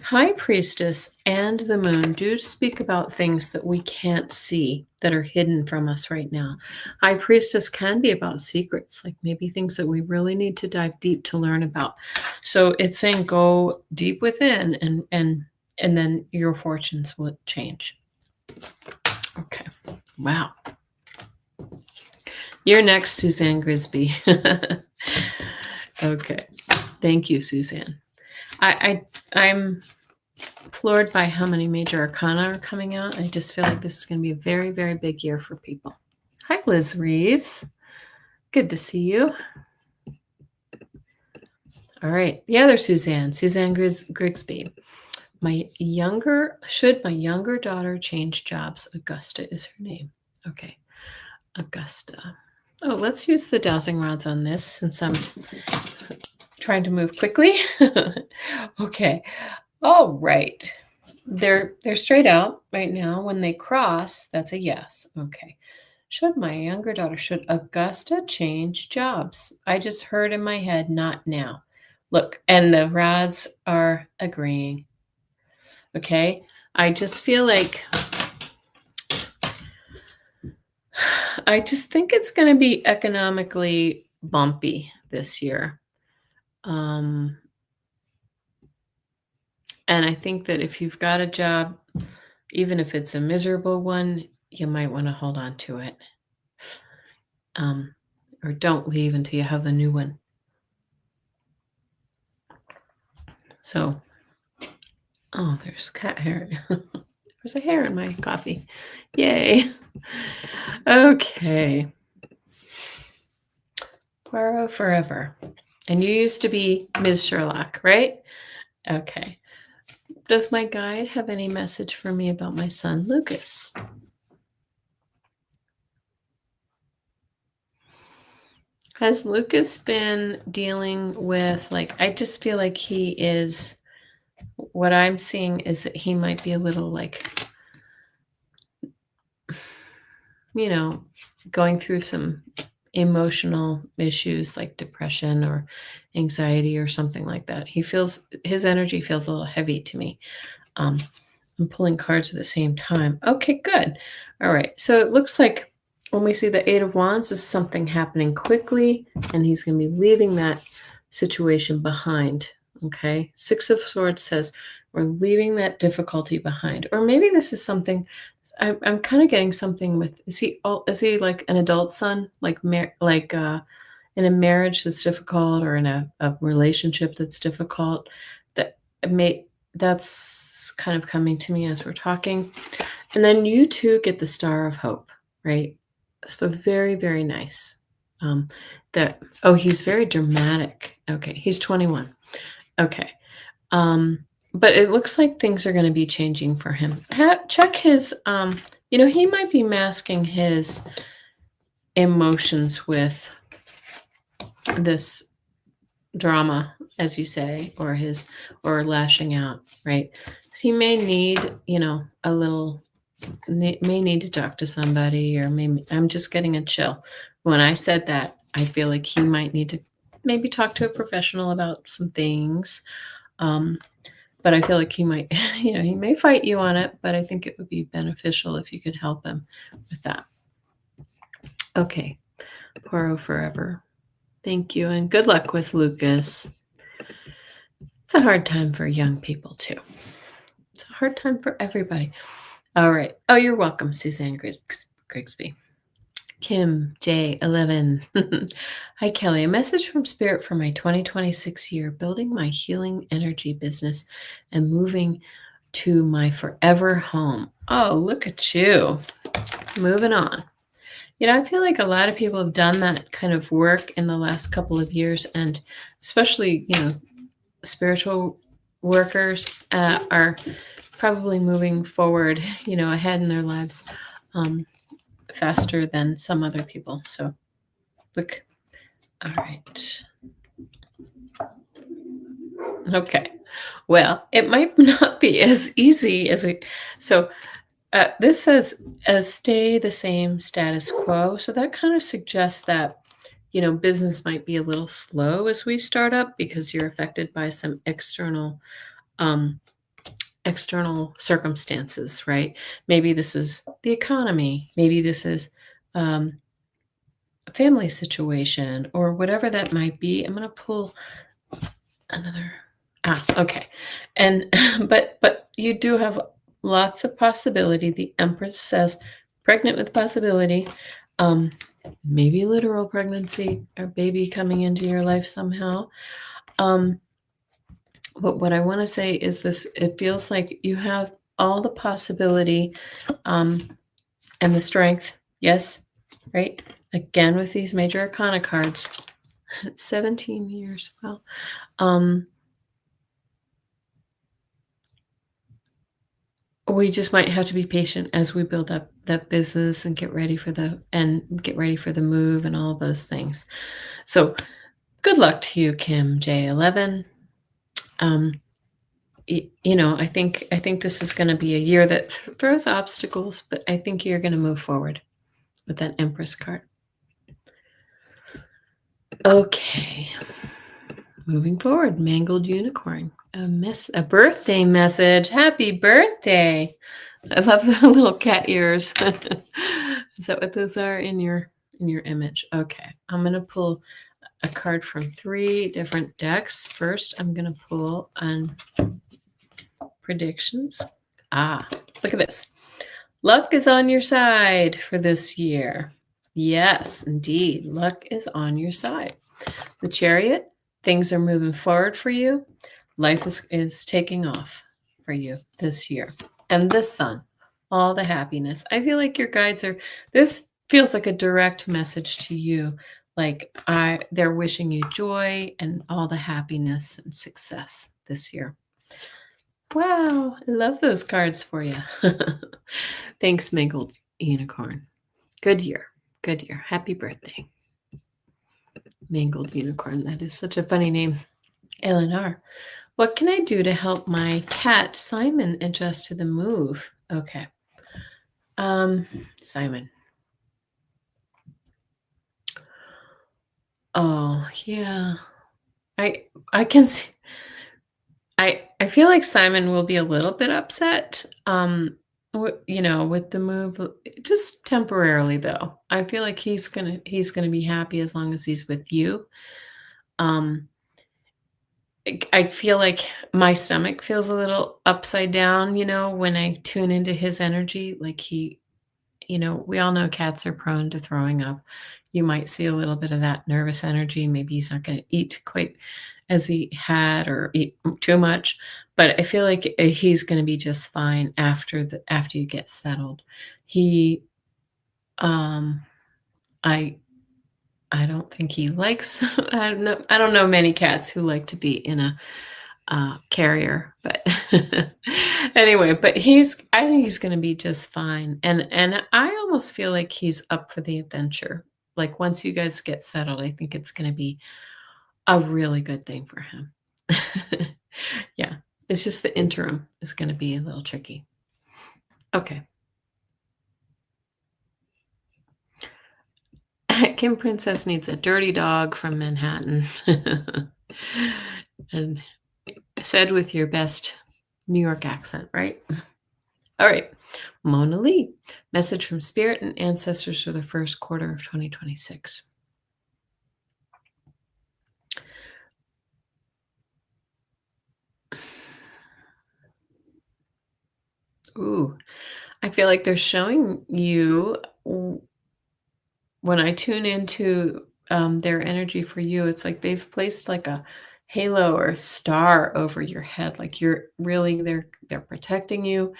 Speaker 1: High Priestess and the Moon do speak about things that we can't see that are hidden from us right now. High Priestess can be about secrets, like maybe things that we really need to dive deep to learn about. So it's saying go deep within and then your fortunes will change. Okay. Wow. You're next, Suzanne Grisby. Okay. Thank you, Suzanne. I'm floored by how many major arcana are coming out. I just feel like this is going to be a very, very big year for people. Hi, Liz Reeves. Good to see you. All right. The other Suzanne Grigsby. Should my younger daughter change jobs? Augusta is her name. Okay. Augusta. Oh, let's use the dowsing rods on this since I'm trying to move quickly. Okay. All right. They're straight out right now. When they cross, that's a yes. Okay. Should Augusta change jobs? I just heard in my head, not now. Look, and the rods are agreeing. Okay. I just feel like I just think it's going to be economically bumpy this year. And I think that if you've got a job, even if it's a miserable one, you might want to hold on to it. Or don't leave until you have a new one. So, oh, there's cat hair. There's a hair in my coffee. Yay. Okay. Poirot forever. And you used to be Ms. Sherlock, right? Okay. Does my guide have any message for me about my son, Lucas? Has Lucas been dealing with, I just feel like he is, what I'm seeing is that he might be a little going through some emotional issues like depression or anxiety or something like that. His energy feels a little heavy to me. I'm pulling cards at the same time. Okay, good. All right. So it looks like when we see the Eight of Wands, is something happening quickly, and he's going to be leaving that situation behind. Okay. Six of Swords says we're leaving that difficulty behind. Or maybe this is something I'm kind of getting something with, is he like an adult son, in a marriage that's difficult or in a relationship that's difficult? That's kind of coming to me as we're talking. And then you two get the Star of Hope, right? So very, very nice. He's very dramatic. Okay. He's 21. Okay. But it looks like things are going to be changing for him. Check his, he might be masking his emotions with this drama, as you say, or lashing out, right? He may need, may need to talk to somebody, or maybe I'm just getting a chill. When I said that, I feel like he might need to maybe talk to a professional about some things. Um, but I feel like he might, he may fight you on it, but I think it would be beneficial if you could help him with that. Okay. Poro forever. Thank you. And good luck with Lucas. It's a hard time for young people too. It's a hard time for everybody. All right. Oh, you're welcome, Suzanne Grigsby. Kim J11. Hi, Kelly. A message from Spirit for my 2026 year, building my healing energy business and moving to my forever home. Oh, look at you. Moving on. I feel like a lot of people have done that kind of work in the last couple of years, and especially, spiritual workers are probably moving forward, ahead in their lives faster than some other people. So look. All right. Okay. Well, it might not be as easy as it. So this says stay the same status quo. So that kind of suggests that, business might be a little slow as we start up because you're affected by some external circumstances, right? Maybe this is the economy. Maybe this is a family situation or whatever that might be. I'm going to pull another. Okay. And but you do have lots of possibility. The Empress says pregnant with possibility. Maybe literal pregnancy or baby coming into your life somehow. But what I want to say is this: it feels like you have all the possibility and the strength. Yes, right? Again, with these major arcana cards, 17 years. Well, we just might have to be patient as we build up that business and get ready for the move and all those things. So good luck to you, Kim J11. I think this is going to be a year that throws obstacles, but I think you're going to move forward with that Empress card. Okay. Moving forward, Mangled Unicorn. A birthday message. Happy birthday. I love the little cat ears. Is that what those are in your image? Okay. I'm going to pull a card from 3 different decks. First, I'm going to pull on predictions. Look at this. Luck is on your side for this year. Yes, indeed. Luck is on your side. The Chariot, things are moving forward for you. Life is taking off for you this year. And the Sun, all the happiness. I feel like your guides this feels like a direct message to you. Like they're wishing you joy and all the happiness and success this year. Wow, I love those cards for you. Thanks, Mangled Unicorn. Good year. Good year. Happy birthday. Mangled Unicorn. That is such a funny name. LNR. What can I do to help my cat, Simon, adjust to the move? Okay. Simon. Oh, yeah. I can see. I feel like Simon will be a little bit upset, with the move, just temporarily though. I feel like he's gonna be happy as long as he's with you. I feel like my stomach feels a little upside down, when I tune into his energy. Like we all know cats are prone to throwing up. You might see a little bit of that nervous energy. Maybe he's not going to eat quite as he had or eat too much, but I feel like he's going to be just fine after you get settled. I don't think he likes, I don't know many cats who like to be in a carrier, but anyway, but I think he's going to be just fine. And I almost feel like he's up for the adventure. Like once you guys get settled, I think it's going to be a really good thing for him. Yeah. It's just the interim is going to be a little tricky. Okay. Kim Princess needs a dirty dog from Manhattan. And said with your best New York accent, right? All right. Mona Lee, message from spirit and ancestors for the first quarter of 2026. Ooh, I feel like they're showing you when I tune into their energy for you, it's like they've placed like a halo or a star over your head. Like you're really they're protecting you.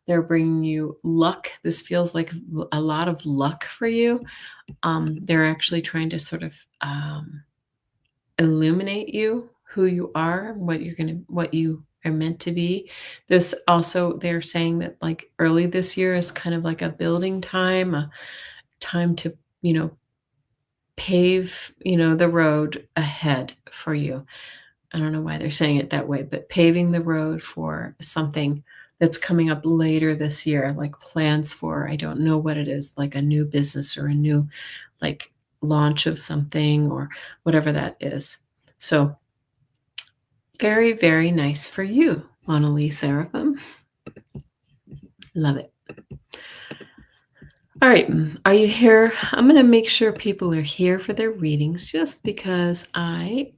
Speaker 1: They're bringing you luck. This feels like a lot of luck for you. They're actually trying to sort of illuminate you, who you are, what you are meant to be. This also, they're saying that like early this year is kind of like a building time, a time to, you know, pave, the road ahead for you. I don't know why they're saying it that way, but paving the road for something that's coming up later this year, like plans for, I don't know what it is, like a new business or a new like launch of something or whatever that is. So very, very nice for you, Mona Lee Seraphim. Love it. All right, are you here? I'm going to make sure people are here for their readings just because I'm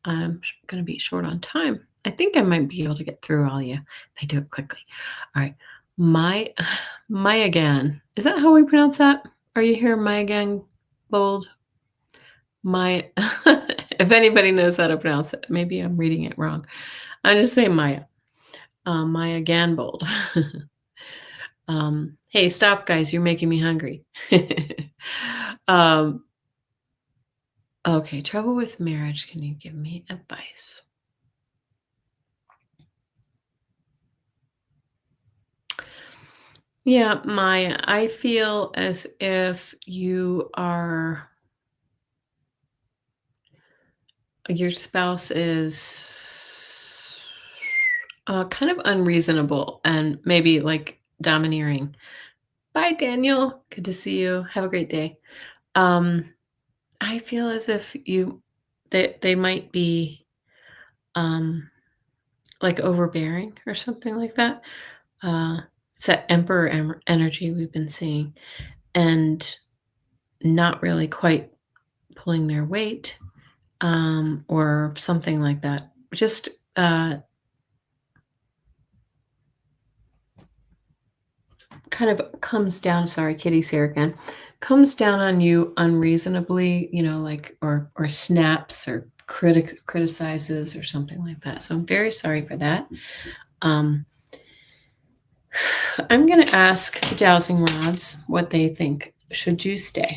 Speaker 1: going to be short on time. I think I might be able to get through all you if I do it quickly. All right. My again. Is that how we pronounce that? Are you here, my again, bold? My if anybody knows how to pronounce it, maybe I'm reading it wrong. I just say Maya. Maya Ganbold. Hey, stop, guys. You're making me hungry. um, okay, trouble with marriage. Can you give me advice? Yeah, Maya, I feel as if your spouse is kind of unreasonable and maybe like domineering. Bye, Daniel. Good to see you. Have a great day. Um, I feel as if they might be like overbearing or something like that. It's that emperor energy we've been seeing, and not really quite pulling their weight, or something like that. Just kind of comes down. Sorry, Kitty's here again. Comes down on you unreasonably, like or snaps or criticizes or something like that. So I'm very sorry for that. Um, I'm going to ask the dowsing rods what they think. Should you stay?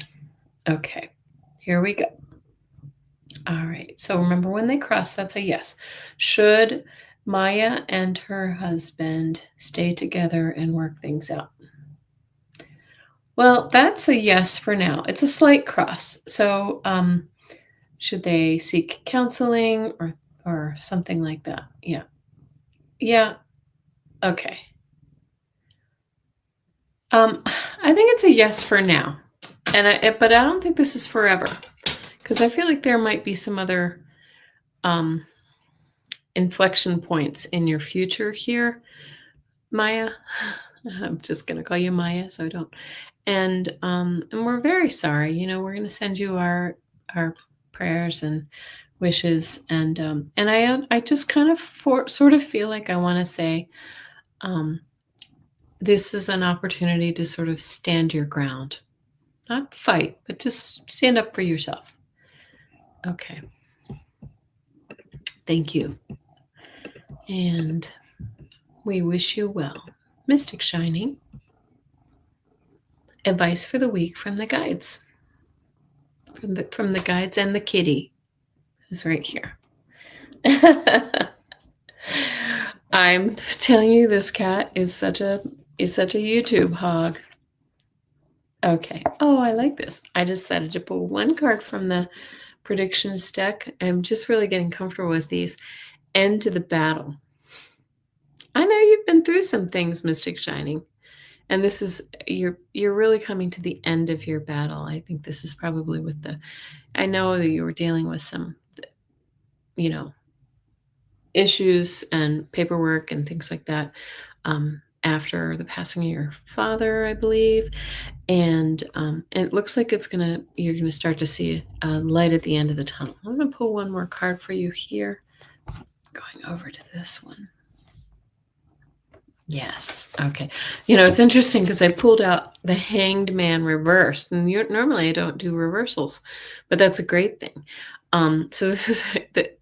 Speaker 1: Okay, here we go. All right. So remember when they cross, that's a yes. Should Maya and her husband stay together and work things out? Well, that's a yes for now. It's a slight cross. So should they seek counseling or something like that? Yeah. Yeah. Okay. I think it's a yes for now. But I don't think this is forever. Because I feel like there might be some other inflection points in your future here, Maya. I'm just going to call you Maya, so I don't. And we're very sorry. We're going to send you our prayers and wishes, and I just kind of sort of feel like I want to say, this is an opportunity to sort of stand your ground, not fight, but just stand up for yourself. Okay. Thank you. And we wish you well. Mystic Shining. Advice for the week from the guides. From the guides and the kitty who's right here. I'm telling you, this cat is such a YouTube hog. Okay. Oh, I like this. I decided to pull one card from the predictions deck. I'm just really getting comfortable with these. End to the battle. I know you've been through some things, Mystic Shining, And this is you're really coming to the end of your battle. I think this is probably with the I know that you were dealing with some, you know, issues and paperwork and things like that, after the passing of your father, I believe. And it looks like you're gonna start to see a light at the end of the tunnel. I'm gonna pull one more card for you here. Going over to this one. Yes. Okay. It's interesting because I pulled out the Hanged Man reversed, and normally I don't do reversals, but that's a great thing. So this is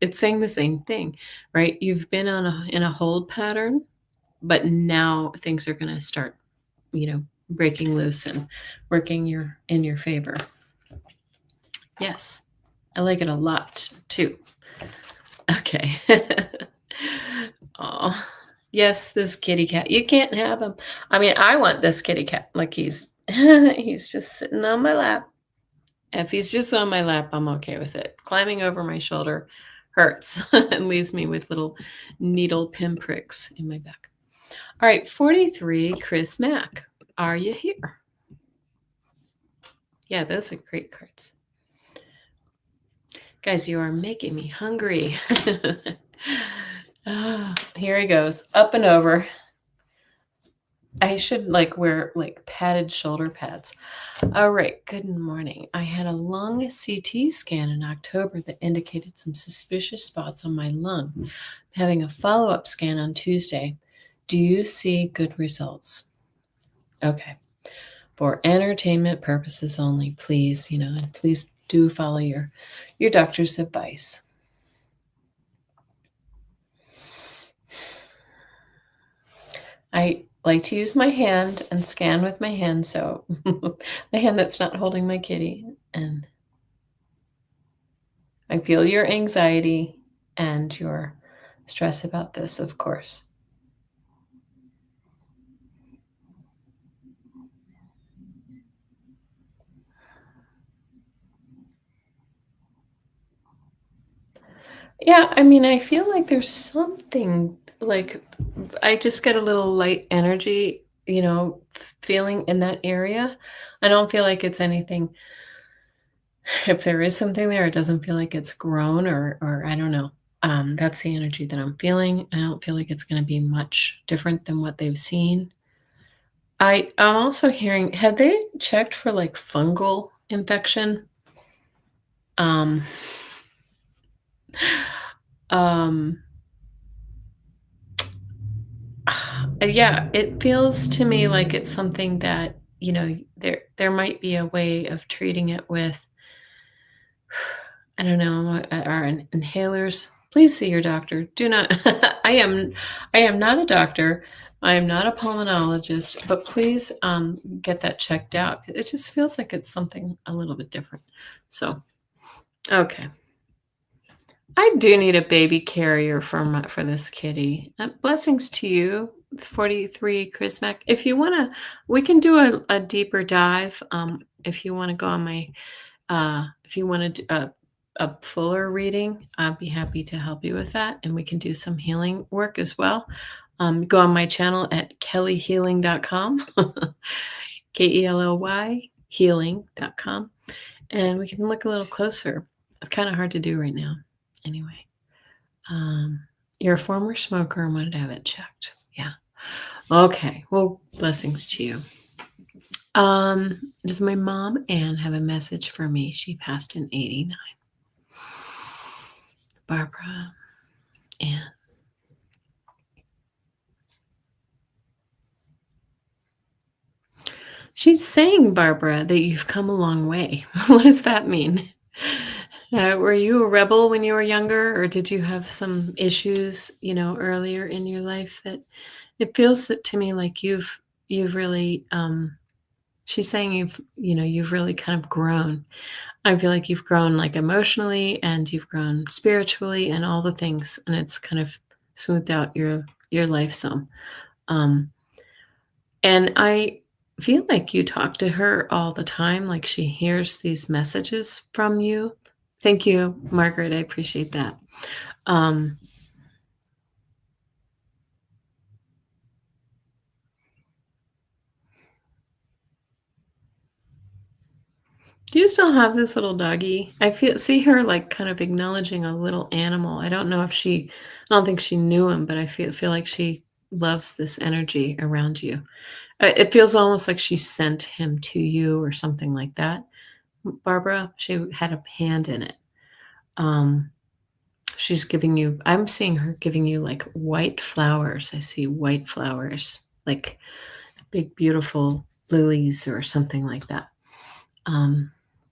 Speaker 1: it's saying the same thing, right? You've been in a hold pattern, but now things are going to start, breaking loose and working in your favor. Yes, I like it a lot too. Okay. Oh, yes, this kitty cat. You can't have him. I mean, I want this kitty cat. Like he's just sitting on my lap. If he's just on my lap, I'm okay with it. Climbing over my shoulder hurts and leaves me with little needle pinpricks in my back. All right, 43, Chris Mack. Are you here? Yeah, those are great cards. Guys, you are making me hungry. Here he goes, up and over. I should wear padded shoulder pads. All right, good morning. I had a lung CT scan in October that indicated some suspicious spots on my lung. I'm having a follow-up scan on Tuesday. Do you see good results? Okay. For entertainment purposes only, please, and please do follow your doctor's advice. I like to use my hand and scan with my hand, so the hand that's not holding my kitty. And I feel your anxiety and your stress about this, of course. Yeah, I mean, I feel like there's something I just get a little light energy, feeling in that area. I don't feel like it's anything. If there is something there, it doesn't feel like it's grown or I don't know. That's the energy that I'm feeling. I don't feel like it's going to be much different than what they've seen. I'm also hearing, had they checked for fungal infection? Um, um, yeah, it feels to me like it's something that, there might be a way of treating it with, I don't know, our inhalers. Please see your doctor. Do not, I am not a doctor. I am not a pulmonologist, but please get that checked out. It just feels like it's something a little bit different. So, okay. I do need a baby carrier for this kitty. Blessings to you, 43 Chris Mack. If you want to, we can do a deeper dive. If you want to go on my, if you want to a fuller reading, I'd be happy to help you with that. And we can do some healing work as well. Go on my channel at kellyhealing.com, KELLY healing.com. And we can look a little closer. It's kind of hard to do right now. Anyway, you're a former smoker and wanted to have it checked. Yeah. Okay. Well, blessings to you. Does my mom Anne have a message for me? She passed in 89. Barbara Ann. She's saying, Barbara, that you've come a long way. What does that mean? Were you a rebel when you were younger, or did you have some issues, earlier in your life that it feels to me like you've really, she's saying you've really kind of grown. I feel like you've grown emotionally and you've grown spiritually and all the things, and it's kind of smoothed out your life some. And I feel like you talk to her all the time, like she hears these messages from you. Thank you, Margaret. I appreciate that. Do you still have this little doggy? I see her like kind of acknowledging a little animal. I don't know if I don't think she knew him, but I feel like she loves this energy around you. It feels almost like she sent him to you or something like that. Barbara, she had a hand in it. Um, she's giving you, I'm seeing her giving you like white flowers. I see white flowers, like big, beautiful lilies or something like that.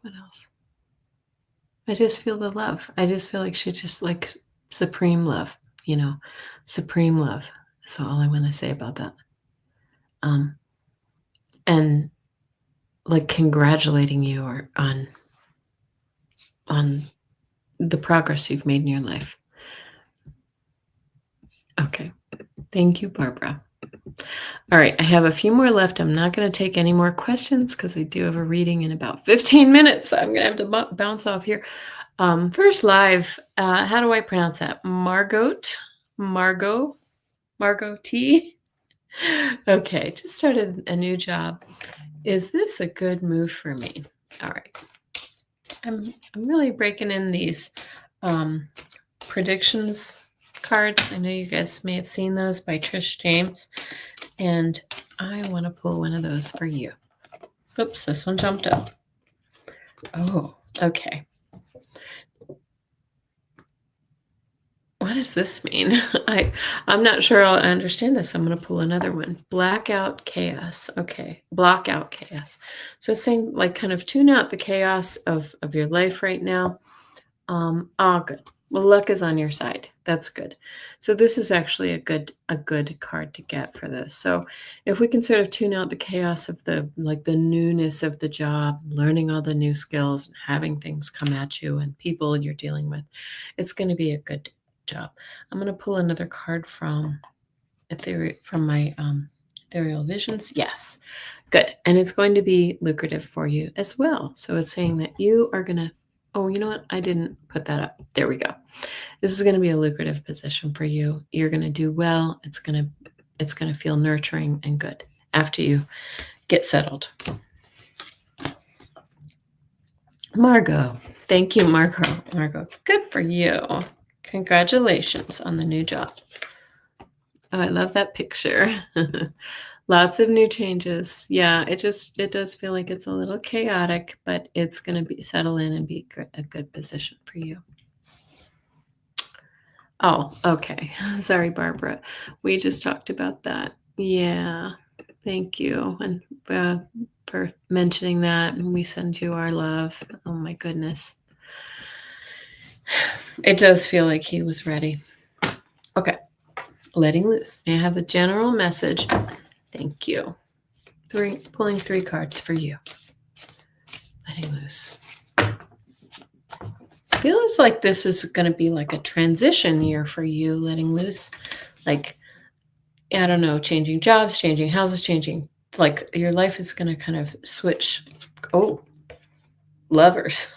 Speaker 1: What else? I just feel the love. I just feel like she's just like supreme love, you know, supreme love. That's all I want to say about that. Um, and like congratulating you or on the progress you've made in your life. Okay. Thank you, Barbara. All right, I have a few more left. I'm not going to take any more questions because I do have a reading in about 15 minutes. So I'm going to have to bounce off here. First live, how do I pronounce that? Margot T. Okay, just started a new job. Is this a good move for me? All right. I'm really breaking in these predictions cards. I know you guys may have seen those by Trish James, and I want to pull one of those for you. Oops, this one jumped up. Oh, okay. What does this mean? I'm not sure I'll understand this. I'm going to pull another one. Blackout chaos. Okay, block out chaos. So it's saying like kind of tune out the chaos of your life right now. Good. Well, luck is on your side. That's good. So this is actually a good card to get for this. So if we can sort of tune out the chaos of the newness of the job, learning all the new skills, and having things come at you and people you're dealing with, it's going to be a good job. I'm going to pull another card from my ethereal visions. Yes. Good. And it's going to be lucrative for you as well. So it's saying that you are going to, oh, you know what? I didn't put that up. There we go. This is going to be a lucrative position for you. You're going to do well. It's going to feel nurturing and good after you get settled. Margot. Thank you, Margot. Margot, it's good for you. Congratulations on the new job. Oh, I love that picture. Lots of new changes. Yeah, it does feel like it's a little chaotic, but it's going to settle in and be a good position for you. Oh, okay. Sorry, Barbara. We just talked about that. Yeah, thank you. And for mentioning that, and we send you our love. Oh my goodness. It does feel like he was ready. Okay. Letting loose. May I have a general message? Thank you. Pulling 3 cards for you. Letting loose. Feels like this is going to be like a transition year for you, letting loose. Like, I don't know, changing jobs, changing houses, changing, like your life is going to kind of switch. Oh, lovers.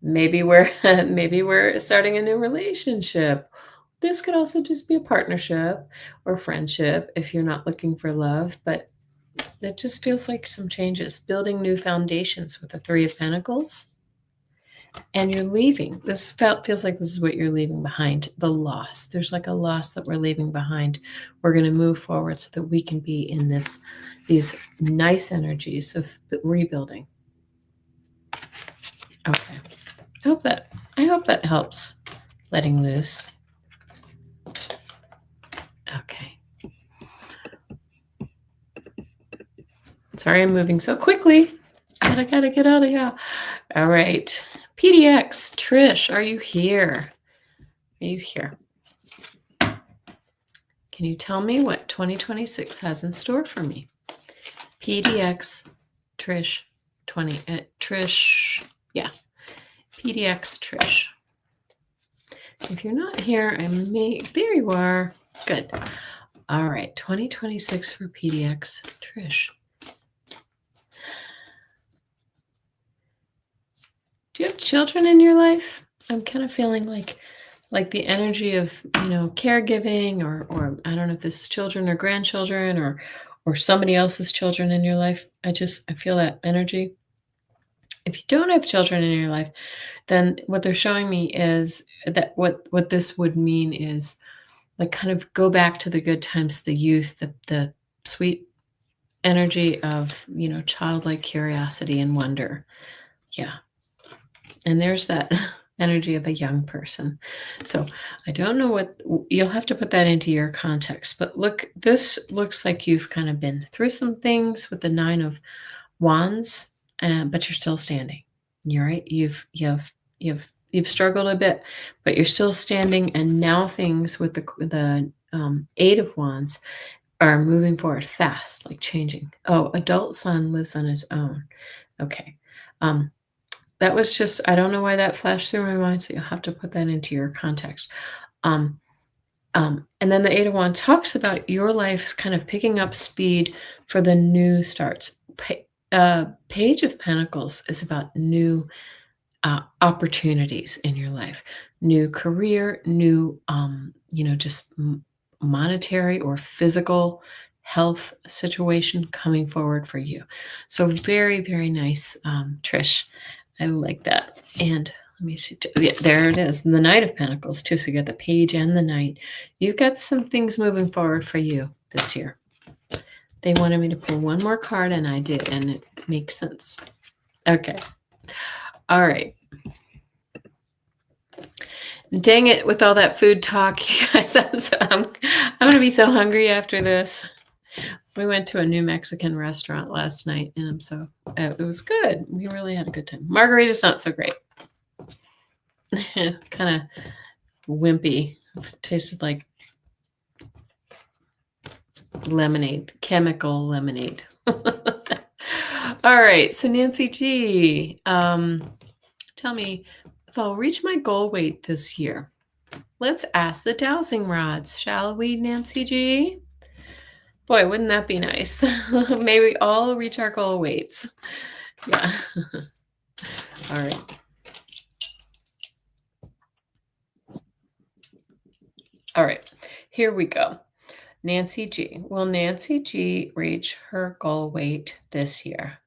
Speaker 1: maybe we're starting a new relationship. This could also just be a partnership or friendship if you're not looking for love, but it just feels like some changes, building new foundations with the 3 of Pentacles. And you're leaving. This feels like this is what you're leaving behind, the loss. There's like a loss that we're leaving behind. We're going to move forward so that we can be in these nice energies of rebuilding. Okay. I hope that helps. Letting loose. Okay. Sorry, I'm moving so quickly. I gotta get out of here. All right. PDX, Trish, are you here? Are you here? Can you tell me what 2026 has in store for me? PDX, Trish, Trish, yeah. PDX, Trish. If you're not here, there you are. Good. All right, 2026 for PDX, Trish. Do you have children in your life? I'm kind of feeling like the energy of, caregiving or I don't know if this is children or grandchildren or somebody else's children in your life. I feel that energy. If you don't have children in your life, then what they're showing me is that what this would mean is, like, kind of go back to the good times, the youth, the sweet energy of, childlike curiosity and wonder. Yeah. And there's that energy of a young person. So I don't know you'll have to put that into your context. But look, this looks like you've kind of been through some things with the Nine of Wands, but you're still standing. You're right. You've struggled a bit, but you're still standing. And now things with the Eight of Wands are moving forward fast, like changing. Oh, adult son lives on his own. Okay. That was just, I don't know why that flashed through my mind, so you'll have to put that into your context. Um, and then the Eight of Wands talks about your life kind of picking up speed for the new starts. Page of Pentacles is about new opportunities in your life, new career, new, just monetary or physical health situation coming forward for you. So very, very nice, Trish. I like that. And let me see. Yeah, there it is. The Knight of Pentacles, too. So you got the Page and the Knight. You've got some things moving forward for you this year. They wanted me to pull one more card, and I did, and it makes sense. Okay. All right. Dang it, with all that food talk, you guys, I'm going to be so hungry after this. We went to a new Mexican restaurant last night, and it was good. We really had a good time. Margarita's not so great. Kind of wimpy. Tasted like lemonade, chemical lemonade. All right, so Nancy G, tell me if I'll reach my goal weight this year. Let's ask the dowsing rods, shall we, Nancy G? Boy, wouldn't that be nice? May we all reach our goal weights. Yeah. All right. All right, here we go. Nancy G. Will Nancy G reach her goal weight this year?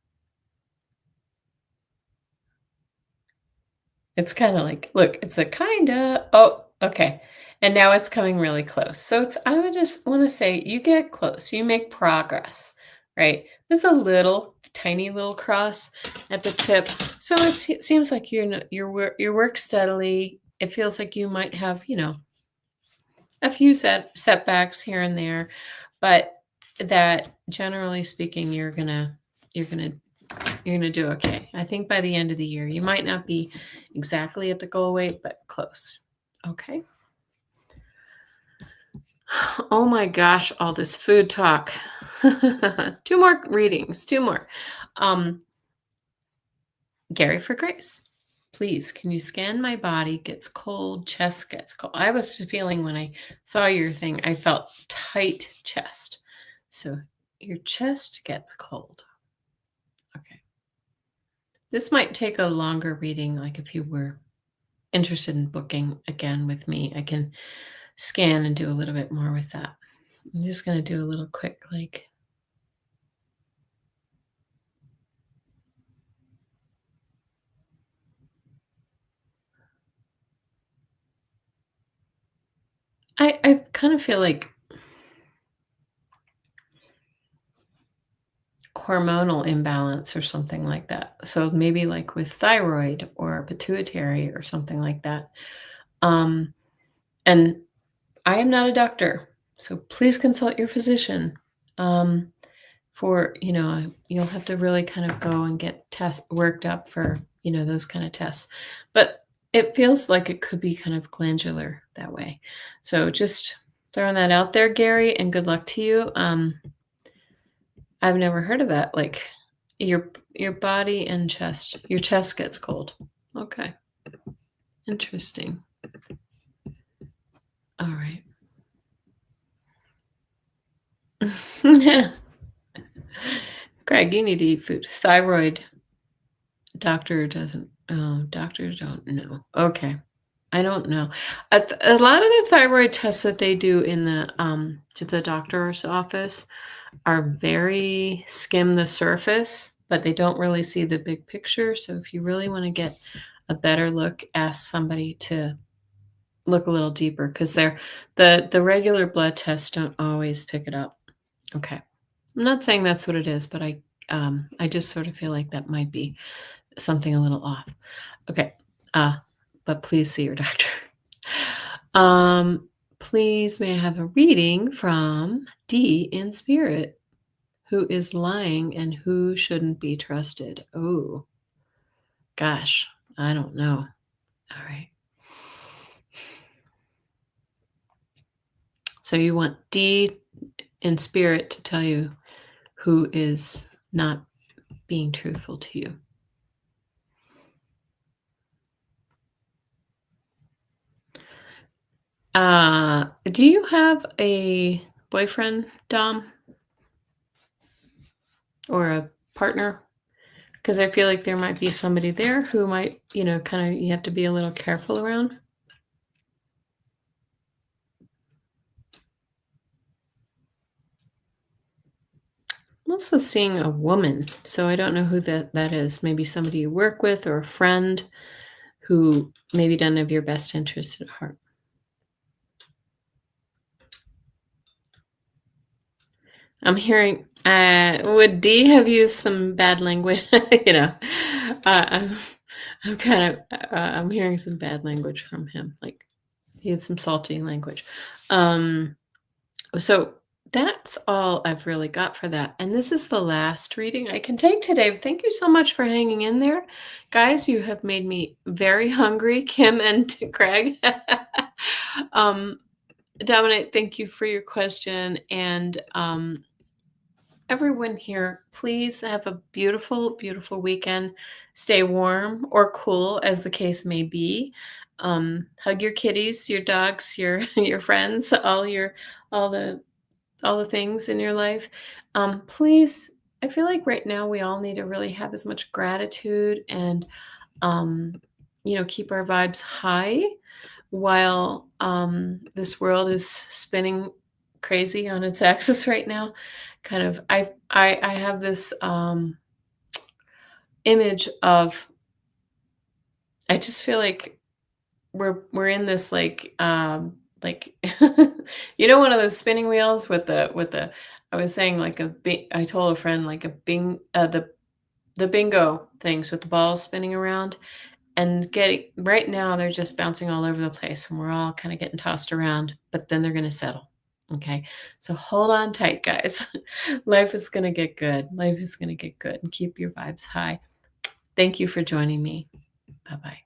Speaker 1: It's kind of like, look, it's a kinda. Oh, okay. And now it's coming really close. So I would just want to say you get close, you make progress, right? There's a little tiny little cross at the tip. So it seems like you work steadily. It feels like you might have, a few setbacks here and there, but that generally speaking, you're gonna do okay. I think by the end of the year, you might not be exactly at the goal weight, but close. Okay. Oh my gosh, all this food talk. 2 more readings, 2 more. Gary for Grace. Please, can you scan my body? Gets cold, chest gets cold. I was feeling when I saw your thing, I felt tight chest. So your chest gets cold. Okay. This might take a longer reading, like if you were interested in booking again with me, I can scan and do a little bit more with that. I'm just going to do a little quick, like, I kind of feel like hormonal imbalance or something like that. So maybe like with thyroid or pituitary or something like that. And I am not a doctor, so please consult your physician. You'll have to really kind of go and get worked up for, those kind of tests. But it feels like it could be kind of glandular that way. So just throwing that out there, Gary, and good luck to you. I've never heard of that. Like your body and chest, your chest gets cold. Okay. Interesting. All right. Greg, you need to eat food. Thyroid. Doctors don't know. Okay. I don't know. A lot of the thyroid tests that they do in the doctor's office are very skim the surface, but they don't really see the big picture. So if you really want to get a better look, ask somebody to look a little deeper because the regular blood tests don't always pick it up. Okay. I'm not saying that's what it is, but I just sort of feel like that might be something a little off. Okay. But please see your doctor. Please may I have a reading from D in spirit. Who is lying and who shouldn't be trusted? Oh, gosh, I don't know. All right. So you want D in spirit to tell you who is not being truthful to you. Do you have a boyfriend, Dom, or a partner? Because I feel like there might be somebody there who might, kind of you have to be a little careful around. I'm also seeing a woman, so I don't know who that is. Maybe somebody you work with or a friend who maybe doesn't have your best interest at heart. I'm hearing, would D have used some bad language? I'm, I'm kind of, I'm hearing some bad language from him. Like he had some salty language. So that's all I've really got for that. And this is the last reading I can take today. Thank you so much for hanging in there. Guys, you have made me very hungry, Kim and Craig. Dominic, thank you for your question. And everyone here, please have a beautiful, beautiful weekend. Stay warm or cool, as the case may be. Hug your kitties, your dogs, your your friends, all the things in your life. Please, I feel like right now we all need to really have as much gratitude and keep our vibes high while this world is spinning crazy on its axis right now. Kind of, I have this image of. I just feel like we're in this like one of those spinning wheels with the I was saying like I told a friend like the bingo things with the balls spinning around and getting right now they're just bouncing all over the place and we're all kind of getting tossed around, but then they're going to settle. Okay. So hold on tight, guys. Life is going to get good. Life is going to get good and keep your vibes high. Thank you for joining me. Bye-bye.